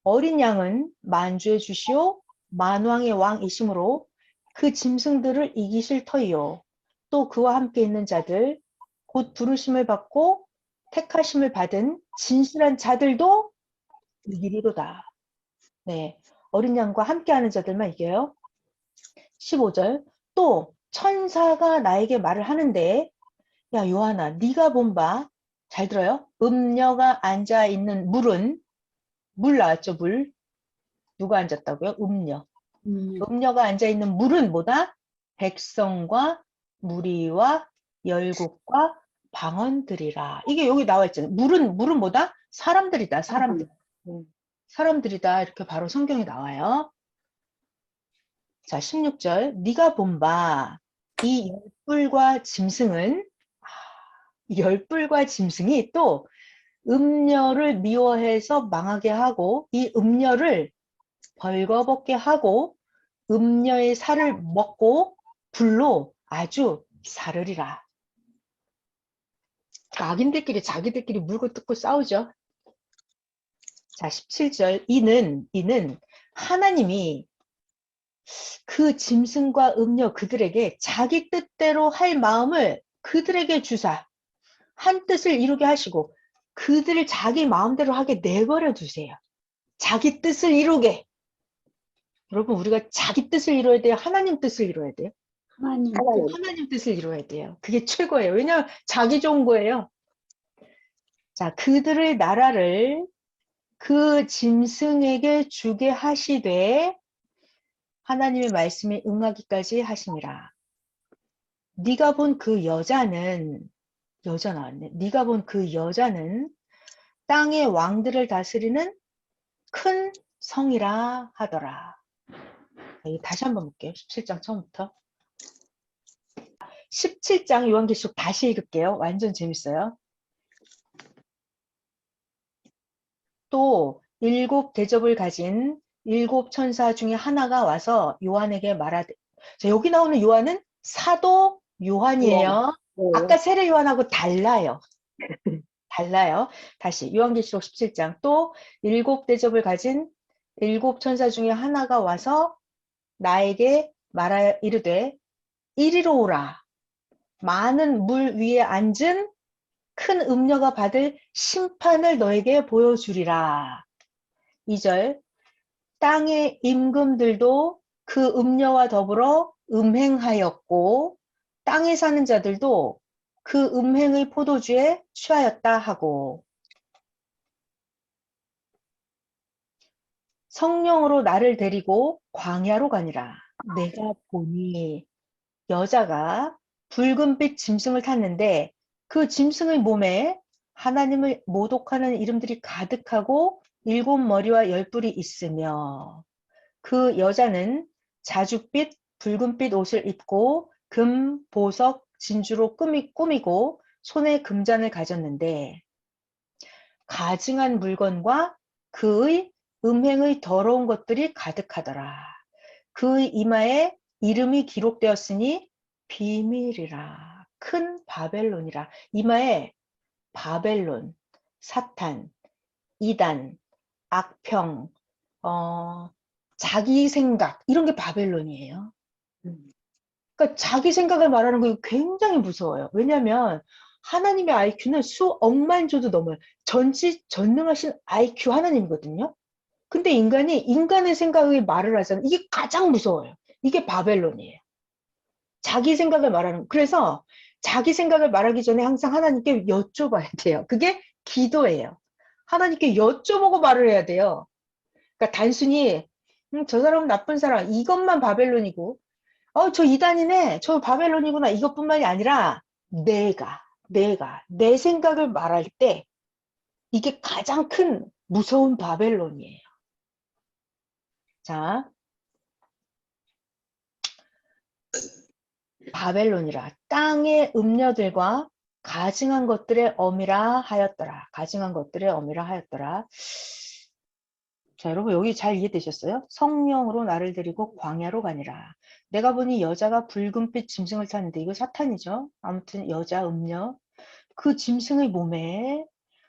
어린 양은 만주의 주시오 만왕의 왕이시므로 그 짐승들을 이기실 터이요. 또 그와 함께 있는 자들 곧 부르심을 받고 택하심을 받은 진실한 자들도 이기리로다. 네, 어린 양과 함께하는 자들만 이겨요. 15절. 또 천사가 나에게 말을 하는데, 야 요한아, 네가 본 바, 잘 들어요. 음녀가 앉아 있는 물은, 물 나왔죠, 물. 누가 앉았다고요? 음녀. 음녀가 앉아 있는 물은 뭐다? 백성과 무리와 열국과 방언들이라. 이게 여기 나와 있잖아요. 물은 뭐다? 사람들이다, 사람들. 사람들이다. 이렇게 바로 성경에 나와요. 자, 16절. 네가 본 바, 이 열불과 짐승은, 이 열불과 짐승이 또 음녀를 미워해서 망하게 하고, 이 음녀를 벌거벗게 하고, 음녀의 살을 먹고 불로 아주 사르리라. 악인들끼리 자기들끼리 물고 뜯고 싸우죠. 자, 17절. 이는 하나님이 그 짐승과 음녀 그들에게 자기 뜻대로 할 마음을 그들에게 주사 한 뜻을 이루게 하시고 그들을 자기 마음대로 하게 내버려 두세요. 자기 뜻을 이루게. 여러분, 우리가 자기 뜻을 이루어야 돼요? 하나님 뜻을 이루어야 돼요? 하나님 하나님 뜻을 이루어야 돼요. 그게 최고예요. 왜냐하면 자기 좋은 거예요. 자, 그들의 나라를 그 짐승에게 주게 하시되 하나님의 말씀에 응하기까지 하심이라. 네가 본 그 여자는, 여자 나왔네. 네가 본 그 여자는 땅의 왕들을 다스리는 큰 성이라 하더라. 다시 한번 볼게요. 17장 처음부터. 17장 요한계시록 다시 읽을게요. 완전 재밌어요. 또 7 대접을 가진 7 천사 중에 하나가 와서 요한에게 말하되, 자, 여기 나오는 요한은 사도 요한이에요. 아까 세례 요한하고 달라요. 달라요. 다시 요한계시록 17장. 또 7 대접을 가진 7 천사 중에 하나가 와서 나에게 말하여 이르되 이리로 오라. 많은 물 위에 앉은 큰 음녀가 받을 심판을 너에게 보여주리라. 2절. 땅의 임금들도 그 음녀와 더불어 음행하였고 땅에 사는 자들도 그 음행의 포도주에 취하였다 하고 성령으로 나를 데리고 광야로 가니라. 내가 보니 여자가 붉은빛 짐승을 탔는데 그 짐승의 몸에 하나님을 모독하는 이름들이 가득하고 7 머리와 10 뿔이 있으며 그 여자는 자줏빛 붉은빛 옷을 입고 금, 보석, 진주로 꾸미고 손에 금잔을 가졌는데 가증한 물건과 그의 음행의 더러운 것들이 가득하더라. 그의 이마에 이름이 기록되었으니 비밀이라. 큰 바벨론이라. 이마에 바벨론, 사탄, 이단, 악평, 자기 생각 이런 게 바벨론이에요. 그러니까 자기 생각을 말하는 거 굉장히 무서워요. 왜냐하면 하나님의 IQ는 수억만 조도 넘어요. 전능하신 IQ 하나님이거든요. 근데 인간이 인간의 생각을 말을 하잖아요. 이게 가장 무서워요. 이게 바벨론이에요. 자기 생각을 말하는 거. 그래서 자기 생각을 말하기 전에 항상 하나님께 여쭤봐야 돼요. 그게 기도예요. 하나님께 여쭤보고 말을 해야 돼요. 그러니까 단순히 저 사람은 나쁜 사람 이것만 바벨론이고 저 이단이네 저 바벨론이구나 이것뿐만이 아니라 내 생각을 말할 때 이게 가장 큰 무서운 바벨론이에요. 자, 바벨론이라 땅의 음녀들과 가증한 것들의 어미라 하였더라. 가증한 것들의 어미라 하였더라. 자, 여러분 여기 잘 이해되셨어요? 성령으로 나를 데리고 광야로 가니라. 내가 보니 여자가 붉은빛 짐승을 탔는데 이거 사탄이죠. 아무튼 여자 음녀. 그 짐승의 몸에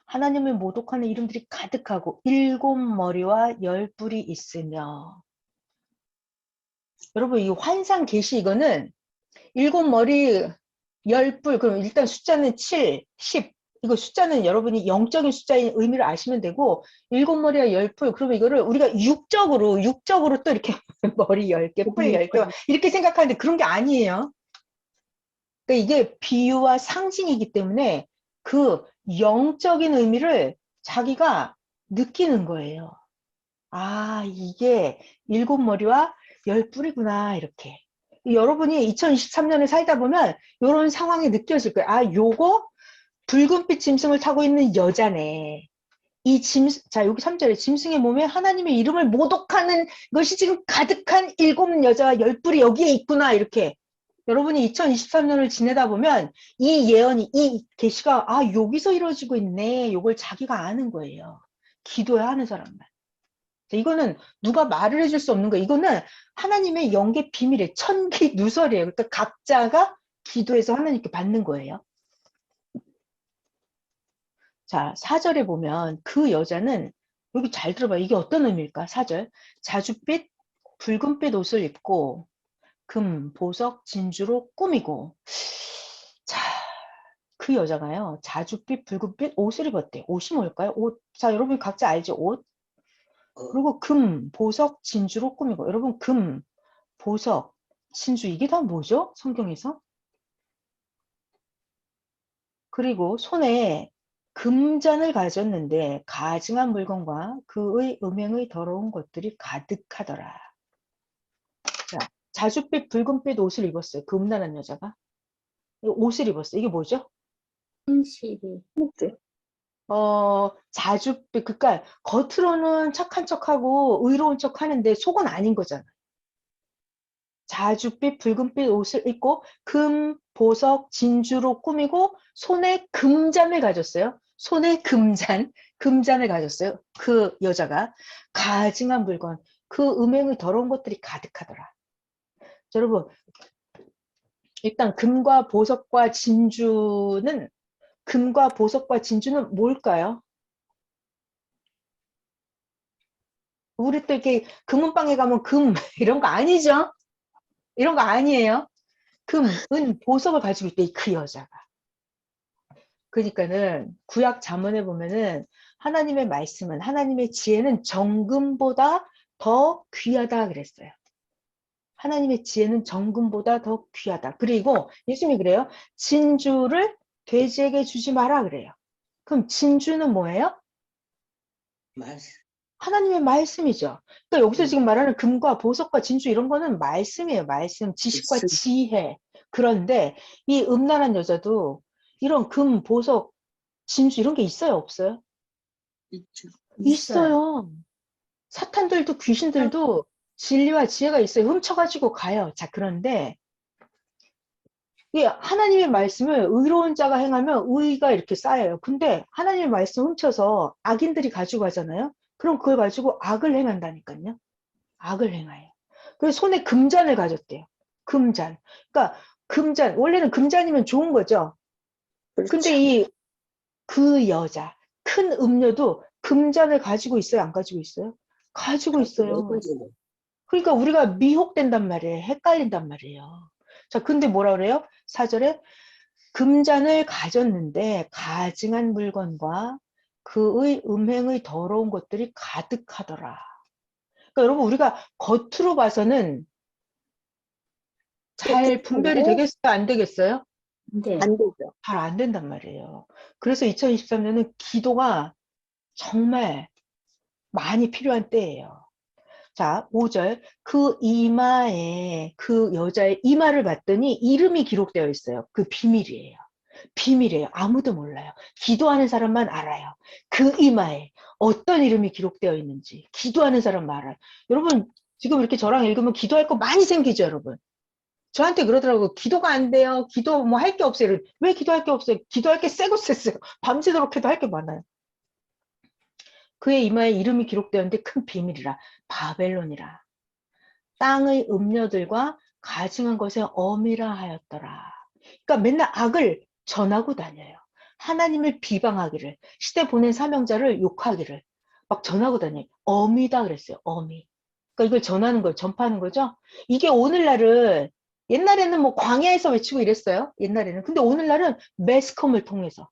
하나님을 모독하는 이름들이 가득하고 7 머리와 10 뿔이 있으며. 여러분 이 환상 계시 이거는 7 머리 10 뿔, 그럼 일단 숫자는 7, 10 이거 숫자는 여러분이 영적인 숫자인 의미를 아시면 되고, 7머리와 10뿔, 그러면 이거를 우리가 육적으로 또 이렇게 머리 10개, 뿔 10개, 이렇게 생각하는데 그런 게 아니에요. 그러니까 이게 비유와 상징이기 때문에 그 영적인 의미를 자기가 느끼는 거예요. 아, 이게 7머리와 10뿔이구나, 이렇게. 여러분이 2023년을 살다 보면 이런 상황이 느껴질 거예요. 아, 요거 붉은빛 짐승을 타고 있는 여자네. 이 자, 여기 3절에 짐승의 몸에 하나님의 이름을 모독하는 것이 지금 가득한 7여자와 10뿔이 여기에 있구나, 이렇게. 여러분이 2023년을 지내다 보면 이 예언이, 이 계시가, 아, 여기서 이루어지고 있네. 요걸 자기가 아는 거예요. 기도해야 하는 사람만. 이거는 누가 말을 해줄 수 없는 거예요. 이거는 하나님의 영계 비밀의 천기 누설이에요. 그러니까 각자가 기도해서 하나님께 받는 거예요. 자, 4절에 보면 그 여자는, 여기 잘 들어봐요. 이게 어떤 의미일까? 4절. 자줏빛, 붉은빛 옷을 입고 금, 보석, 진주로 꾸미고. 자, 그 여자가요. 자줏빛, 붉은빛 옷을 입었대요. 옷이 뭘까요? 옷. 자, 여러분 각자 알죠? 옷. 그리고 금, 보석, 진주로 꾸미고. 여러분 금, 보석, 진주 이게 다 뭐죠? 성경에서? 그리고 손에 금잔을 가졌는데 가증한 물건과 그의 음행의 더러운 것들이 가득하더라. 자, 자줏빛 붉은빛 옷을 입었어요. 그 음란한 여자가. 옷을 입었어요. 이게 뭐죠? 현실이. 자줏빛, 그러니까 겉으로는 착한 척하고 의로운 척 하는데 속은 아닌 거잖아. 자줏빛 붉은빛 옷을 입고 금, 보석, 진주로 꾸미고 손에 금잔을 가졌어요. 손에 금잔을 가졌어요. 그 여자가 가증한 물건, 그 음행의 더러운 것들이 가득하더라. 자, 여러분, 일단 금과 보석과 진주는 뭘까요? 우리 또 이렇게 금은방에 가면 금 이런 거 아니죠? 이런 거 아니에요. 금, 은, 보석을 가지고 있대, 그 여자가. 그러니까는 구약 잠언에 보면은 하나님의 말씀은, 하나님의 지혜는 정금보다 더 귀하다 그랬어요. 하나님의 지혜는 정금보다 더 귀하다. 그리고 예수님이 그래요. 진주를 돼지에게 주지 마라 그래요. 그럼 진주는 뭐예요? 하나님의 말씀이죠. 그러니까 여기서 지금 말하는 금과 보석과 진주 이런 거는 말씀이에요. 말씀, 지식과 지혜. 그런데 이 음란한 여자도 이런 금, 보석, 진주 이런 게 있어요? 없어요? 있어요. 사탄들도 귀신들도 진리와 지혜가 있어요. 훔쳐가지고 가요. 자, 그런데 이 하나님의 말씀을 의로운 자가 행하면 의가 이렇게 쌓여요. 근데 하나님의 말씀 훔쳐서 악인들이 가지고 가잖아요. 그럼 그걸 가지고 악을 행한다니까요. 악을 행해요. 그래서 손에 금잔을 가졌대요. 금잔. 그러니까 금잔, 원래는 금잔이면 좋은 거죠. 근데 그 여자, 큰 음녀도 금잔을 가지고 있어요? 안 가지고 있어요? 가지고 있어요. 그러니까 우리가 미혹된단 말이에요. 헷갈린단 말이에요. 자, 근데 뭐라 그래요? 4절에 금잔을 가졌는데 가증한 물건과 그의 음행의 더러운 것들이 가득하더라. 그러니까 여러분 우리가 겉으로 봐서는 잘 분별이 되겠어요? 안 되겠어요? 네. 안 되죠. 잘 안 된단 말이에요. 그래서 2023년은 기도가 정말 많이 필요한 때예요. 자, 5절. 그 이마에 그 여자의 이마를 봤더니 이름이 기록되어 있어요. 그 비밀이에요. 비밀이에요. 아무도 몰라요. 기도하는 사람만 알아요. 그 이마에 어떤 이름이 기록되어 있는지 기도하는 사람만 알아요. 여러분 지금 이렇게 저랑 읽으면 기도할 거 많이 생기죠, 여러분. 저한테 그러더라고요. 기도가 안 돼요. 기도 뭐 할 게 없어요. 왜 기도할 게 없어요? 기도할 게 쎄고 쎄어요. 밤새도록 해도 할 게 많아요. 그의 이마에 이름이 기록되었는데 큰 비밀이라 바벨론이라 땅의 음녀들과 가증한 것에 어미라 하였더라. 그러니까 맨날 악을 전하고 다녀요. 하나님을 비방하기를, 시대 보낸 사명자를 욕하기를 막 전하고 다녀요. 어미다 그랬어요. 어미. 그러니까 이걸 전하는 걸 전파하는 거죠. 이게 오늘날은 옛날에는 뭐 광야에서 외치고 이랬어요. 옛날에는. 근데 오늘날은 매스컴을 통해서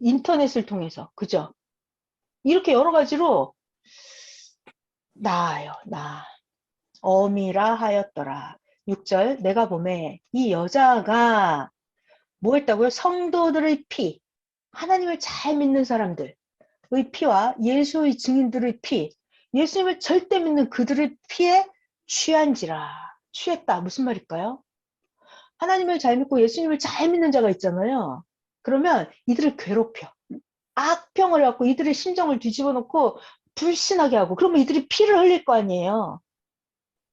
인터넷을 통해서. 그죠? 이렇게 여러 가지로 나아요. 나. 어미라 하였더라. 6절 내가 보매 이 여자가 뭐 했다고요? 성도들의 피, 하나님을 잘 믿는 사람들의 피와 예수의 증인들의 피, 예수님을 절대 믿는 그들의 피에 취한지라. 취했다. 무슨 말일까요? 하나님을 잘 믿고 예수님을 잘 믿는 자가 있잖아요. 그러면 이들을 괴롭혀. 악평을 갖고 이들의 심정을 뒤집어 놓고 불신하게 하고, 그러면 이들이 피를 흘릴 거 아니에요.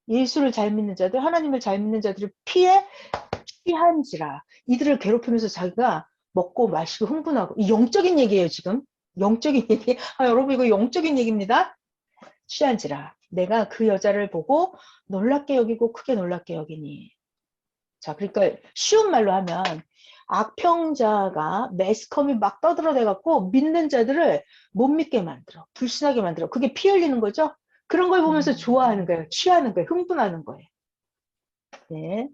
예수를 잘 믿는 자들, 하나님을 잘 믿는 자들의 피에 취한지라. 이들을 괴롭히면서 자기가 먹고 마시고 흥분하고. 이 영적인 얘기예요, 지금. 영적인 얘기. 여러분, 이거 영적인 얘기입니다. 취한지라. 내가 그 여자를 보고 놀랍게 여기고 크게 놀랍게 여기니. 자, 그러니까 쉬운 말로 하면 악평자가 매스컴이 막 떠들어대갖고 믿는 자들을 못 믿게 만들어. 불신하게 만들어. 그게 피 흘리는 거죠? 그런 걸 보면서 좋아하는 거예요. 취하는 거예요. 흥분하는 거예요. 네.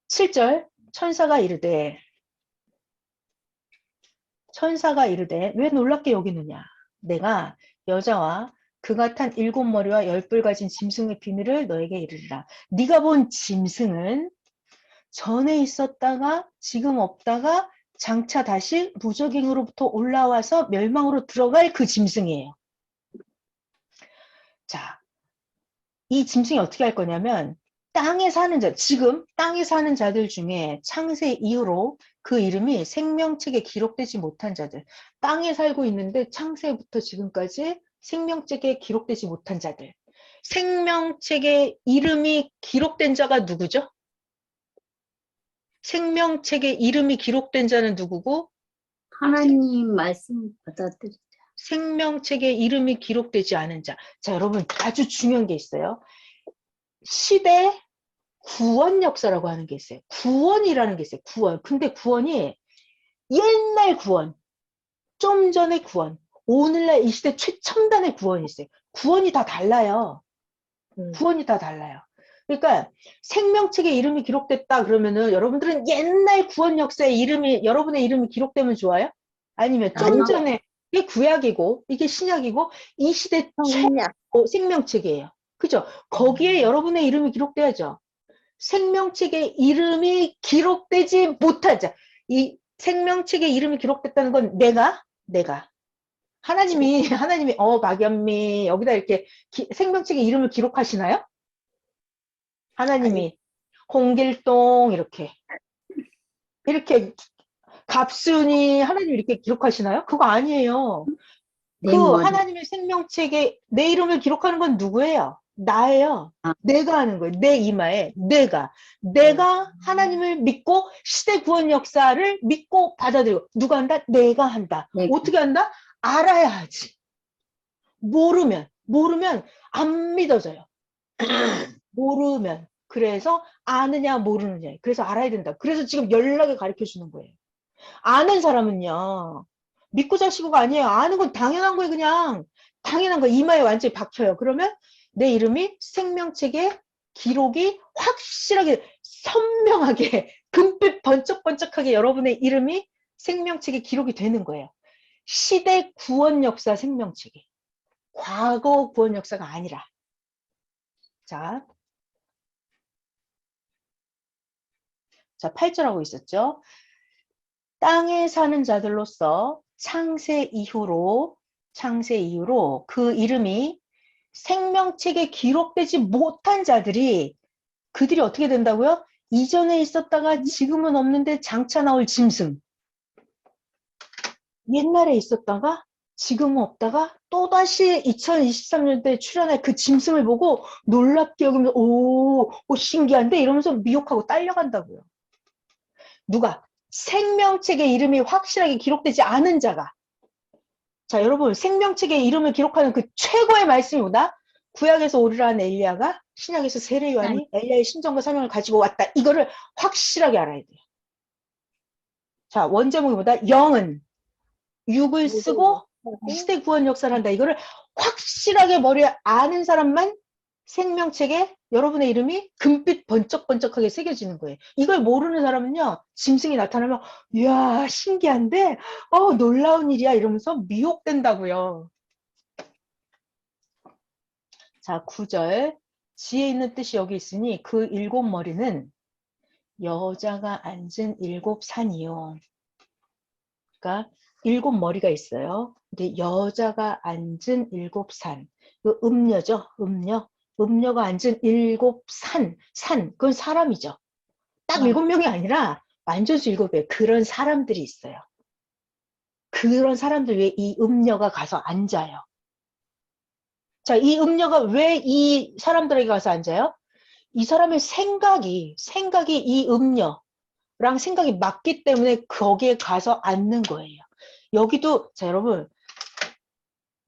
7절 천사가 이르되 왜 놀랍게 여기느냐. 내가 여자와 그가 탄 7머리와 10뿔 가진 짐승의 비밀을 너에게 이르리라. 네가 본 짐승은 전에 있었다가 지금 없다가 장차 다시 무적행으로부터 올라와서 멸망으로 들어갈 그 짐승이에요. 자, 이 짐승이 어떻게 할 거냐면 땅에 사는 자, 지금 땅에 사는 자들 중에 창세 이후로 그 이름이 생명책에 기록되지 못한 자들, 땅에 살고 있는데 창세부터 지금까지 생명책에 기록되지 못한 자들, 생명책에 이름이 기록된 자가 누구죠? 생명책에 이름이 기록된 자는 누구고? 하나님 말씀 받아들이자. 생명책에 이름이 기록되지 않은 자. 자, 여러분 아주 중요한 게 있어요. 시대 구원 역사라고 하는 게 있어요. 구원이라는 게 있어요. 구원. 근데 구원이 옛날 구원, 좀 전의 구원, 오늘날 이 시대 최첨단의 구원이 있어요. 구원이 다 달라요. 구원이 다 달라요. 그러니까 생명책에 이름이 기록됐다 그러면은 여러분들은 옛날 구원 역사에 여러분의 이름이 기록되면 좋아요? 아니면 좀 아니요. 전에 이게 구약이고 이게 신약이고 이 시대 성약. 최고 생명책이에요. 그죠? 거기에 여러분의 이름이 기록돼야죠. 생명책에 이름이 기록되지 못한 자. 이 생명책에 이름이 기록됐다는 건 내가 하나님이 박연미 여기다 이렇게 생명책에 이름을 기록하시나요? 하나님이 홍길동 이렇게 갑순이 하나님 이렇게 기록하시나요? 그거 아니에요. 내 그 머리. 하나님의 생명책에 내 이름을 기록하는 건 누구예요? 나예요. 아. 내가 하는 거예요. 내 이마에 내가 하나님을 믿고 시대 구원 역사를 믿고 받아들이고. 누가 한다? 내가 한다. 내가. 어떻게 한다? 알아야 하지. 모르면 안 믿어져요. 모르면. 그래서 아느냐 모르느냐. 그래서 알아야 된다. 그래서 지금 연락을 가르쳐 주는 거예요. 아는 사람은요. 믿고 자시고가 아니에요. 아는 건 당연한 거예요. 그냥. 당연한 거 이마에 완전히 박혀요. 그러면 내 이름이 생명책에 기록이 확실하게 선명하게 금빛 번쩍번쩍하게 여러분의 이름이 생명책에 기록이 되는 거예요. 시대 구원 역사 생명책에. 과거 구원 역사가 아니라. 자, 8절 하고 있었죠. 땅에 사는 자들로서 창세 이후로 그 이름이 생명책에 기록되지 못한 자들이 그들이 어떻게 된다고요? 이전에 있었다가 지금은 없는데 장차 나올 짐승. 옛날에 있었다가 지금은 없다가 또다시 2023년도에 출연할 그 짐승을 보고 놀랍게 여기면서 오 신기한데 이러면서 미혹하고 딸려간다고요. 누가? 생명책에 이름이 확실하게 기록되지 않은 자가. 자, 여러분 생명책에 이름을 기록하는 그 최고의 말씀이 뭐다? 구약에서 오리라 한 엘리야가 신약에서 세례 요한이 엘리야의 심정과 사명을 가지고 왔다. 이거를 확실하게 알아야 돼요. 자, 원제목이 뭐다? 영은 육을 쓰고 시대 구원 역사를 한다. 이거를 확실하게 머리에 아는 사람만 생명책에 여러분의 이름이 금빛 번쩍번쩍하게 새겨지는 거예요. 이걸 모르는 사람은요, 짐승이 나타나면, 이야, 신기한데, 놀라운 일이야, 이러면서 미혹된다고요. 자, 9절. 지혜 있는 뜻이 여기 있으니 그 7머리는 여자가 앉은 7산이요. 그러니까 7머리가 있어요. 근데 여자가 앉은 7산. 그 음녀죠, 음녀. 음녀가 앉은 7산. 산, 그건 사람이죠. 딱 7명이 아니라 완전수 7배. 그런 사람들이 있어요. 그런 사람들 위에 이 음녀가 가서 앉아요. 자, 이 음녀가 왜 이 사람들에게 가서 앉아요? 이 사람의 생각이 이 음녀랑 생각이 맞기 때문에 거기에 가서 앉는 거예요. 여기도, 자, 여러분,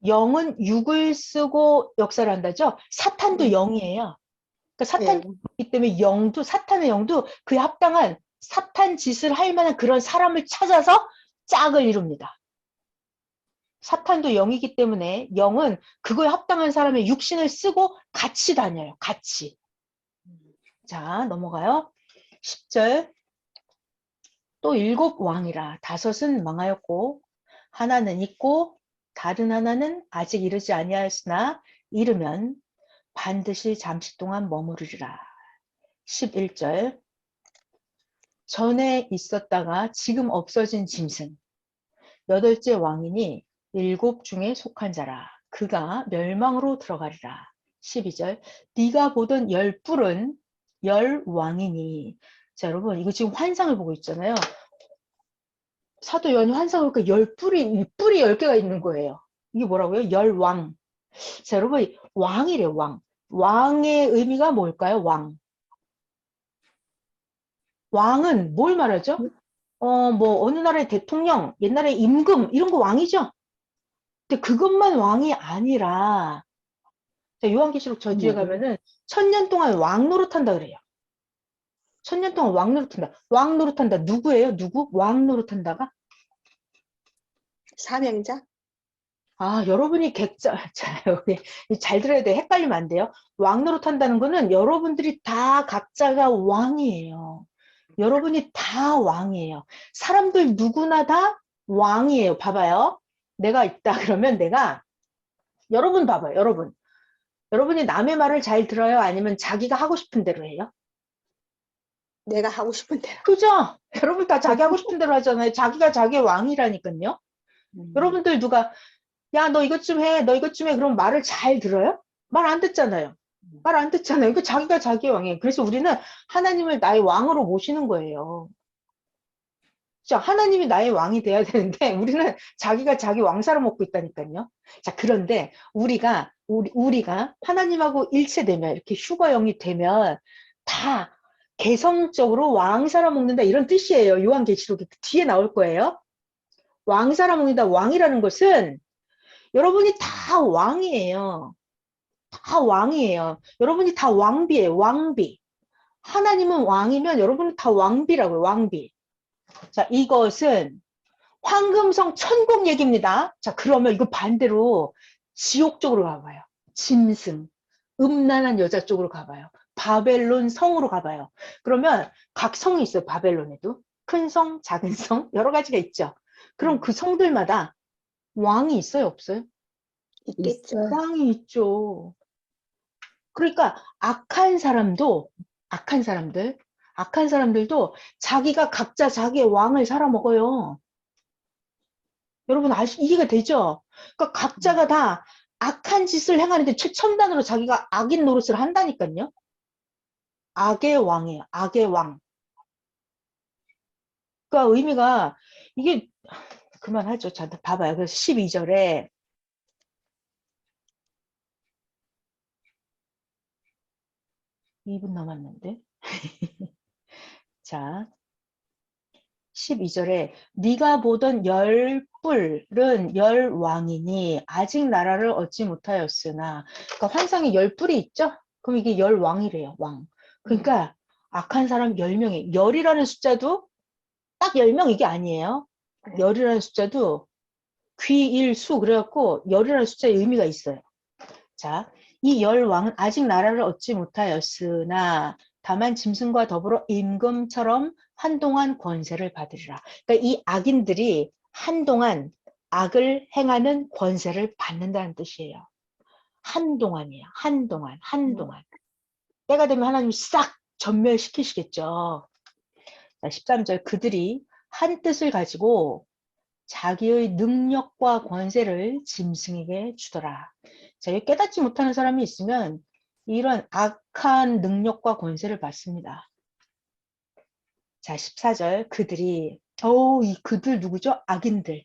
영은 6을 쓰고 역사를 한다죠? 사탄도 0이에요. 그러니까 사탄이기 때문에 사탄의 영도 그에 합당한 사탄 짓을 할 만한 그런 사람을 찾아서 짝을 이룹니다. 사탄도 0이기 때문에 영은 그거에 합당한 사람의 육신을 쓰고 같이 다녀요. 같이. 자, 넘어가요. 10절. 또 7왕이라 5은 망하였고 하나는 있고 다른 하나는 아직 이르지 아니하였으나 이르면 반드시 잠시 동안 머무르리라. 11절. 전에 있었다가 지금 없어진 짐승 8째 왕이니 7 중에 속한 자라. 그가 멸망으로 들어가리라. 12절. 네가 보던 10뿔은 10왕이니. 자, 여러분, 이거 지금 환상을 보고 있잖아요. 사도 요한이 환상을 보니까 10뿔이, 뿔이 10개가 있는 거예요. 이게 뭐라고요? 10왕. 자, 여러분, 왕이래요, 왕. 왕의 의미가 뭘까요? 왕. 왕은 뭘 말하죠? 어느 나라의 대통령, 옛날에 임금, 이런 거 왕이죠? 근데 그것만 왕이 아니라, 자, 요한계시록 저 뒤에 가면은 1000년 동안 왕 노릇한다 그래요. 1000년 동안 왕 노릇한다. 왕 노릇한다. 누구예요? 누구? 왕 노릇한다가? 사명자? 여러분이 자, 여기 잘 들어야 돼. 헷갈리면 안 돼요. 왕 노릇한다는 거는 여러분들이 다 각자가 왕이에요. 여러분이 다 왕이에요. 사람들 누구나 다 왕이에요. 봐봐요. 내가 있다 그러면 여러분 봐봐요. 여러분이 남의 말을 잘 들어요? 아니면 자기가 하고 싶은 대로 해요? 내가 하고 싶은 대로. 그죠? 여러분 다 자기 하고 싶은 대로 하잖아요. 자기가 자기의 왕이라니까요. 여러분들 누가 야, 너 이것 좀 해, 너 이것 좀 해. 그럼 말을 잘 들어요? 말 안 듣잖아요. 말 안 듣잖아요. 그러니까 자기가 자기의 왕이에요. 그래서 우리는 하나님을 나의 왕으로 모시는 거예요. 자, 하나님이 나의 왕이 돼야 되는데 우리는 자기가 자기 왕사로 먹고 있다니까요. 자, 그런데 우리가 하나님하고 일체되면 이렇게 휴거영이 되면 다 개성적으로 왕사로 먹는다 이런 뜻이에요. 요한계시록이 뒤에 나올 거예요. 왕사로 먹는다. 왕이라는 것은 여러분이 다 왕이에요. 다 왕이에요. 여러분이 다 왕비예요. 왕비. 하나님은 왕이면 여러분은 다 왕비라고요. 왕비. 자, 이것은 황금성 천국 얘기입니다. 자, 그러면 이거 반대로 지옥 쪽으로 가봐요. 짐승, 음란한 여자 쪽으로 가봐요. 바벨론 성으로 가봐요. 그러면 각 성이 있어요. 바벨론에도. 큰 성, 작은 성, 여러 가지가 있죠. 그럼 그 성들마다 왕이 있어요? 없어요? 있겠죠. 있어요. 왕이 있죠. 그러니까 악한 사람들도 자기가 각자 자기의 왕을 살아먹어요. 여러분 이해가 되죠? 그러니까 각자가 다 악한 짓을 행하는데 최첨단으로 자기가 악인 노릇을 한다니까요. 악의 왕이에요. 악의 왕. 그러니까 의미가 이게 그만하죠. 자, 봐봐요. 그래서 12절에 2분 남았는데. 자, 12절에 네가 보던 10뿔은 10왕이니 아직 나라를 얻지 못하였으나, 그러니까 환상에 10뿔이 있죠? 그럼 이게 10왕이래요. 왕. 그러니까 악한 사람 10명이, 열이라는 숫자도 딱 10명 이게 아니에요. 열이라는 숫자도 귀일수 그래갖고 열이라는 숫자의 의미가 있어요. 자, 이 열 왕은 아직 나라를 얻지 못하였으나 다만 짐승과 더불어 임금처럼 한동안 권세를 받으리라. 그러니까 이 악인들이 한동안 악을 행하는 권세를 받는다는 뜻이에요. 한동안이에요. 한동안. 때가 되면 하나님이 싹 전멸시키시겠죠. 자, 13절 그들이 한 뜻을 가지고 자기의 능력과 권세를 짐승에게 주더라. 자, 여기 깨닫지 못하는 사람이 있으면 이런 악한 능력과 권세를 받습니다. 자, 14절 그들이 이 그들 누구죠? 악인들.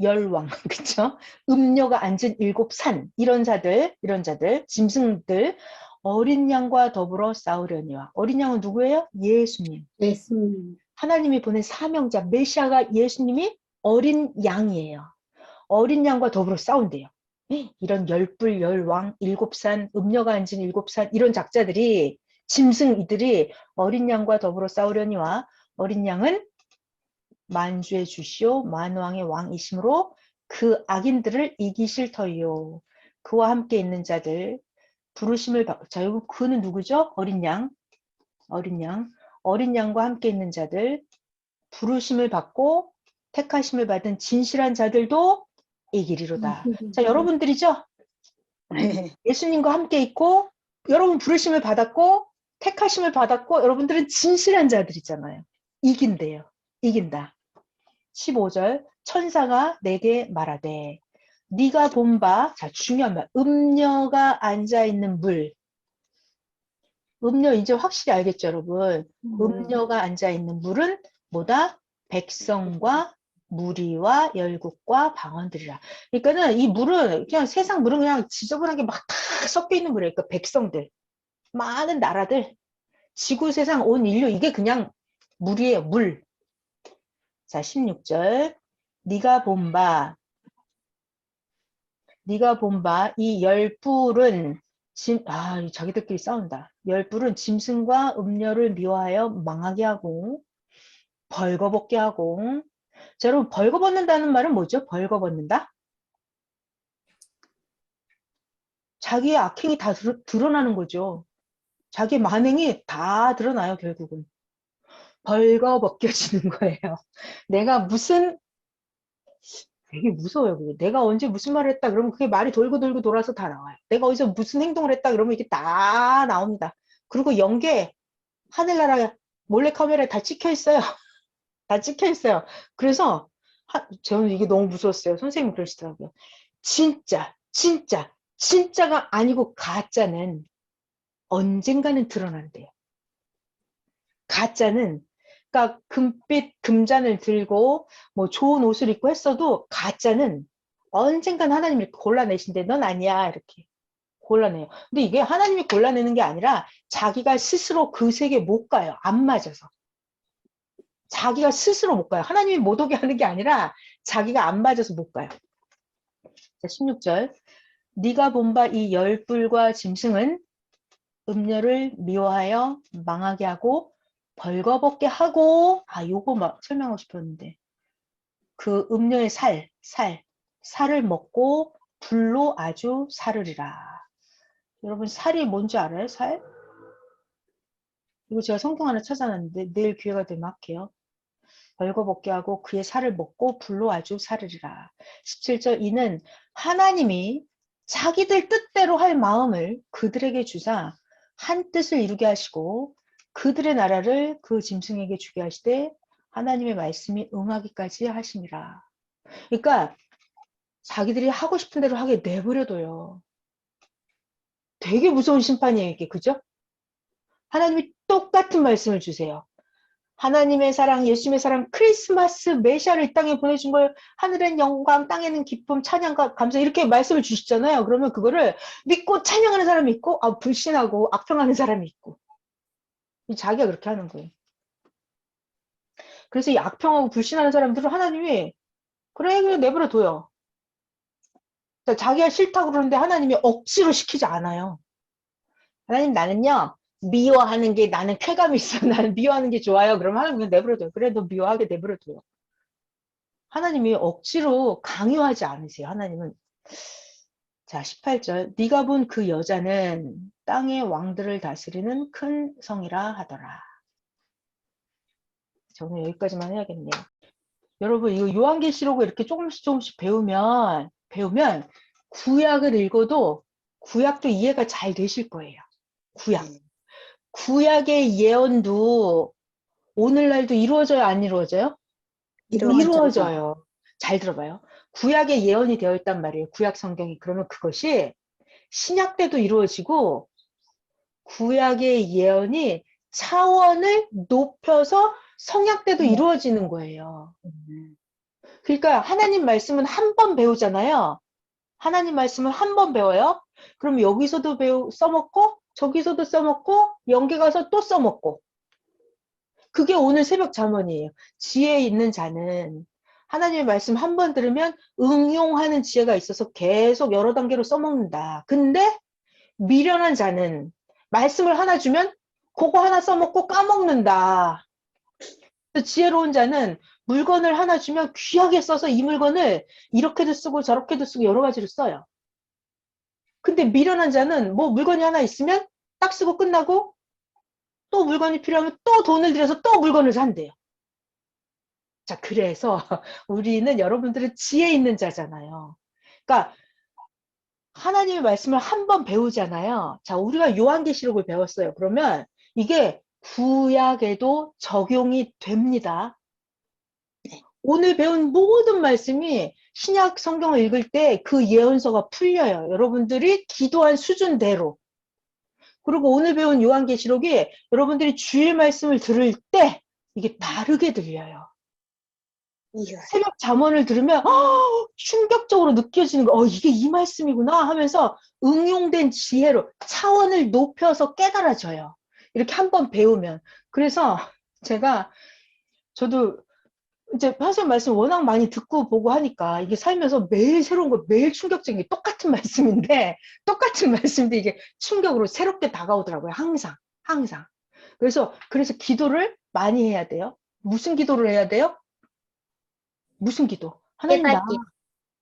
열왕, 그쵸? 음녀가 앉은 7산, 이런 자들, 짐승들, 어린 양과 더불어 싸우려니와. 어린 양은 누구예요? 예수님. 예수님. 하나님이 보낸 사명자, 메시아가 예수님이 어린 양이에요. 어린 양과 더불어 싸운대요. 이런 열불, 열왕, 7산, 음녀가 앉은 7산, 이런 작자들이, 짐승 이들이 어린 양과 더불어 싸우려니와 어린 양은 만주의 주시오 만왕의 왕이심으로 그 악인들을 이기실 터이요. 그와 함께 있는 자들 부르심을 자, 여기 그는 누구죠? 어린 양. 어린 양과 함께 있는 자들 부르심을 받고 택하심을 받은 진실한 자들도 이기리로다. 자, 여러분들이죠? 예수님과 함께 있고 여러분 부르심을 받았고 택하심을 받았고 여러분들은 진실한 자들이잖아요. 이긴대요. 이긴다. 15절 천사가 내게 말하되 네가 본 바, 자 중요한 말, 음녀가 앉아있는 물. 음녀 이제 확실히 알겠죠 여러분. 음녀가 앉아있는 물은 뭐다? 백성과 무리와 열국과 방언들이라. 그러니까는 이 물은 그냥 세상 물은 그냥 지저분하게 막 다 섞여 있는 물이에요. 그러니까 백성들, 많은 나라들, 지구 세상 온 인류 이게 그냥 물이에요. 물. 자 16절 네가 본 바 이 열불은 자기들끼리 싸운다. 열불은 짐승과 음녀를 미워하여 망하게 하고 벌거벗게 하고. 자, 여러분 벌거벗는다는 말은 뭐죠? 벌거벗는다? 자기의 악행이 다 드러나는 거죠. 자기의 만행이 다 드러나요 결국은. 벌거벗겨지는 거예요. 내가 무슨 되게 무서워요. 그게. 내가 언제 무슨 말을 했다 그러면 그게 말이 돌고 돌고 돌아서 다 나와요. 내가 어디서 무슨 행동을 했다 그러면 이게 다 나옵니다. 그리고 연계 하늘나라 몰래카메라에 다 찍혀 있어요. 다 찍혀 있어요. 그래서 저는 이게 너무 무서웠어요. 선생님이 그러시더라고요. 진짜가 아니고 가짜는 언젠가는 드러난대요. 가짜는 그러니까 금빛 금잔을 들고 뭐 좋은 옷을 입고 했어도 가짜는 언젠간 하나님이 이렇게 골라내신데 넌 아니야 이렇게 골라내요. 근데 이게 하나님이 골라내는 게 아니라 자기가 스스로 그 세계에 못 가요. 안 맞아서. 자기가 스스로 못 가요. 하나님이 못 오게 하는 게 아니라 자기가 안 맞아서 못 가요. 자, 16절 네가 본 바 이 열불과 짐승은 음녀를 미워하여 망하게 하고 벌거벗게 하고 요거 막 설명하고 싶었는데 그 음녀의 살을 먹고 불로 아주 사르리라. 여러분 살이 뭔지 알아요? 살? 이거 제가 성경 하나 찾아놨는데 내일 기회가 되면 할게요. 벌거벗게 하고 그의 살을 먹고 불로 아주 사르리라. 17절 이는 하나님이 자기들 뜻대로 할 마음을 그들에게 주사 한 뜻을 이루게 하시고 그들의 나라를 그 짐승에게 주게 하시되 하나님의 말씀이 응하기까지 하심이라. 그러니까 자기들이 하고 싶은 대로 하게 내버려둬요. 되게 무서운 심판이에요 이게. 그죠? 하나님이 똑같은 말씀을 주세요. 하나님의 사랑, 예수님의 사랑, 크리스마스 메시아를 이 땅에 보내준 걸 하늘엔 영광, 땅에는 기쁨, 찬양과 감사 이렇게 말씀을 주시잖아요. 그러면 그거를 믿고 찬양하는 사람이 있고 불신하고 악평하는 사람이 있고 자기가 그렇게 하는 거예요. 그래서 이 악평하고 불신하는 사람들은 하나님이 그냥 내버려둬요. 자기가 싫다고 그러는데 하나님이 억지로 시키지 않아요. 하나님 나는요. 미워하는 게 나는 쾌감이 있어. 나는 미워하는 게 좋아요. 그러면 하나님 내버려둬요. 그래 너 미워하게 내버려둬요. 하나님이 억지로 강요하지 않으세요. 하나님은 자, 18절. 네가 본 그 여자는 땅의 왕들을 다스리는 큰 성이라 하더라. 저는 여기까지만 해야겠네요. 여러분, 이거 요한계시록을 이렇게 조금씩 배우면 구약을 읽어도 구약도 이해가 잘 되실 거예요. 구약의 예언도 오늘날도 이루어져요, 안 이루어져요? 이루어져요. 잘 들어봐요. 구약의 예언이 되어 있단 말이에요. 구약 성경이. 그러면 그것이 신약 때도 이루어지고 구약의 예언이 차원을 높여서 성약 때도 이루어지는 거예요. 그러니까 하나님 말씀은 한 번 배우잖아요. 하나님 말씀은 한 번 배워요. 그럼 여기서도 써먹고 저기서도 써먹고 연계 가서 또 써먹고. 그게 오늘 새벽 잠언이에요. 지혜 있는 자는 하나님의 말씀 한 번 들으면 응용하는 지혜가 있어서 계속 여러 단계로 써먹는다. 근데 미련한 자는 말씀을 하나 주면 그거 하나 써먹고 까먹는다. 지혜로운 자는 물건을 하나 주면 귀하게 써서 이 물건을 이렇게도 쓰고 저렇게도 쓰고 여러 가지로 써요. 근데 미련한 자는 뭐 물건이 하나 있으면 딱 쓰고 끝나고 또 물건이 필요하면 또 돈을 들여서 또 물건을 산대요. 자, 그래서 우리는 여러분들은 지혜 있는 자잖아요. 그러니까 하나님의 말씀을 한 번 배우잖아요. 자, 우리가 요한계시록을 배웠어요. 그러면 이게 구약에도 적용이 됩니다. 오늘 배운 모든 말씀이 신약 성경을 읽을 때 그 예언서가 풀려요. 여러분들이 기도한 수준대로. 그리고 오늘 배운 요한계시록이 여러분들이 주일 말씀을 들을 때 이게 다르게 들려요. 새벽 잠언을 들으면 충격적으로 느껴지는 거, 이게 이 말씀이구나 하면서 응용된 지혜로 차원을 높여서 깨달아져요. 이렇게 한번 배우면. 그래서 저도 이제 선생님 말씀 워낙 많이 듣고 보고 하니까 이게 살면서 매일 새로운 거, 매일 충격적인 게 똑같은 말씀인데 이게 충격으로 새롭게 다가오더라고요. 항상. 그래서 기도를 많이 해야 돼요. 무슨 기도를 해야 돼요? 무슨 기도?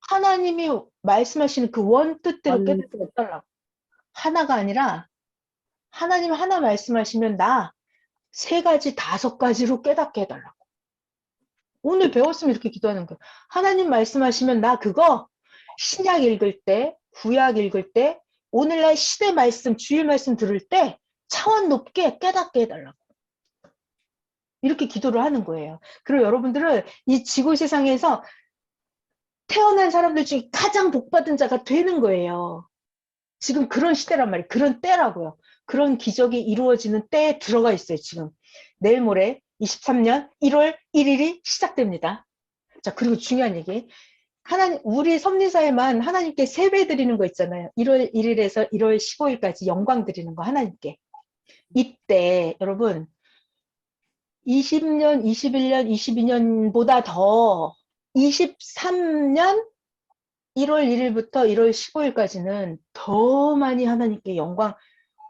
하나님이 말씀하시는 그 원뜻대로 깨달아달라고. 하나가 아니라 하나님 하나 말씀하시면 나 3가지, 5가지로 깨닫게 해달라고. 오늘 배웠으면 이렇게 기도하는 거예요. 하나님 말씀하시면 나 그거 신약 읽을 때, 구약 읽을 때, 오늘날 시대 말씀, 주일 말씀 들을 때 차원 높게 깨닫게 해달라고. 이렇게 기도를 하는 거예요. 그리고 여러분들은 이 지구 세상에서 태어난 사람들 중에 가장 복받은 자가 되는 거예요. 지금 그런 시대란 말이에요. 그런 때라고요. 그런 기적이 이루어지는 때에 들어가 있어요, 지금. 내일 모레 23년 1월 1일이 시작됩니다. 자, 그리고 중요한 얘기. 우리 섭리사에만 하나님께 세배 드리는 거 있잖아요. 1월 1일에서 1월 15일까지 영광 드리는 거 하나님께. 이때 여러분 20년, 21년, 22년보다 더 23년 1월 1일부터 1월 15일까지는 더 많이 하나님께 영광,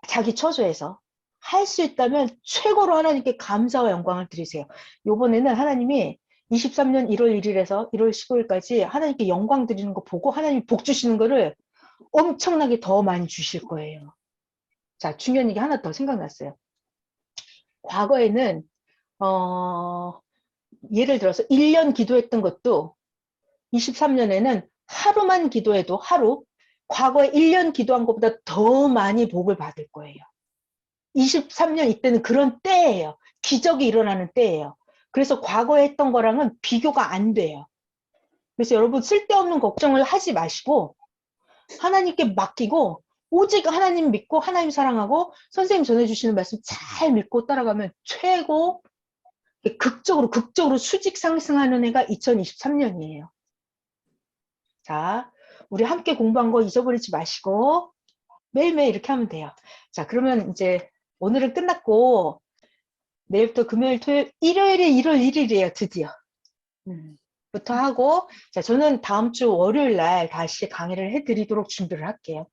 자기 처소에서 할 수 있다면 최고로 하나님께 감사와 영광을 드리세요. 요번에는 하나님이 23년 1월 1일에서 1월 15일까지 하나님께 영광 드리는 거 보고 하나님이 복 주시는 거를 엄청나게 더 많이 주실 거예요. 자, 중요한 얘기 하나 더 생각났어요. 과거에는 예를 들어서 1년 기도했던 것도 23년에는 하루만 기도해도 과거에 1년 기도한 것보다 더 많이 복을 받을 거예요. 23년 이때는 그런 때예요. 기적이 일어나는 때예요. 그래서 과거에 했던 거랑은 비교가 안 돼요. 그래서 여러분 쓸데없는 걱정을 하지 마시고 하나님께 맡기고 오직 하나님 믿고 하나님 사랑하고 선생님 전해주시는 말씀 잘 믿고 따라가면 최고 극적으로 수직 상승하는 해가 2023년이에요. 자, 우리 함께 공부한 거 잊어버리지 마시고 매일매일 이렇게 하면 돼요. 자, 그러면 이제 오늘은 끝났고 내일부터 금요일, 토요일, 일요일이 1월 1일이에요. 드디어. 부터 하고 자, 저는 다음 주 월요일 날 다시 강의를 해드리도록 준비를 할게요.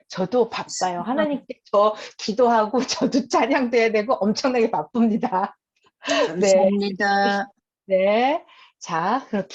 저도 바빠요. 하나님께 저 기도하고 저도 찬양도 해야 되고 엄청나게 바쁩니다. 감사합니다. 네. 자, 그럼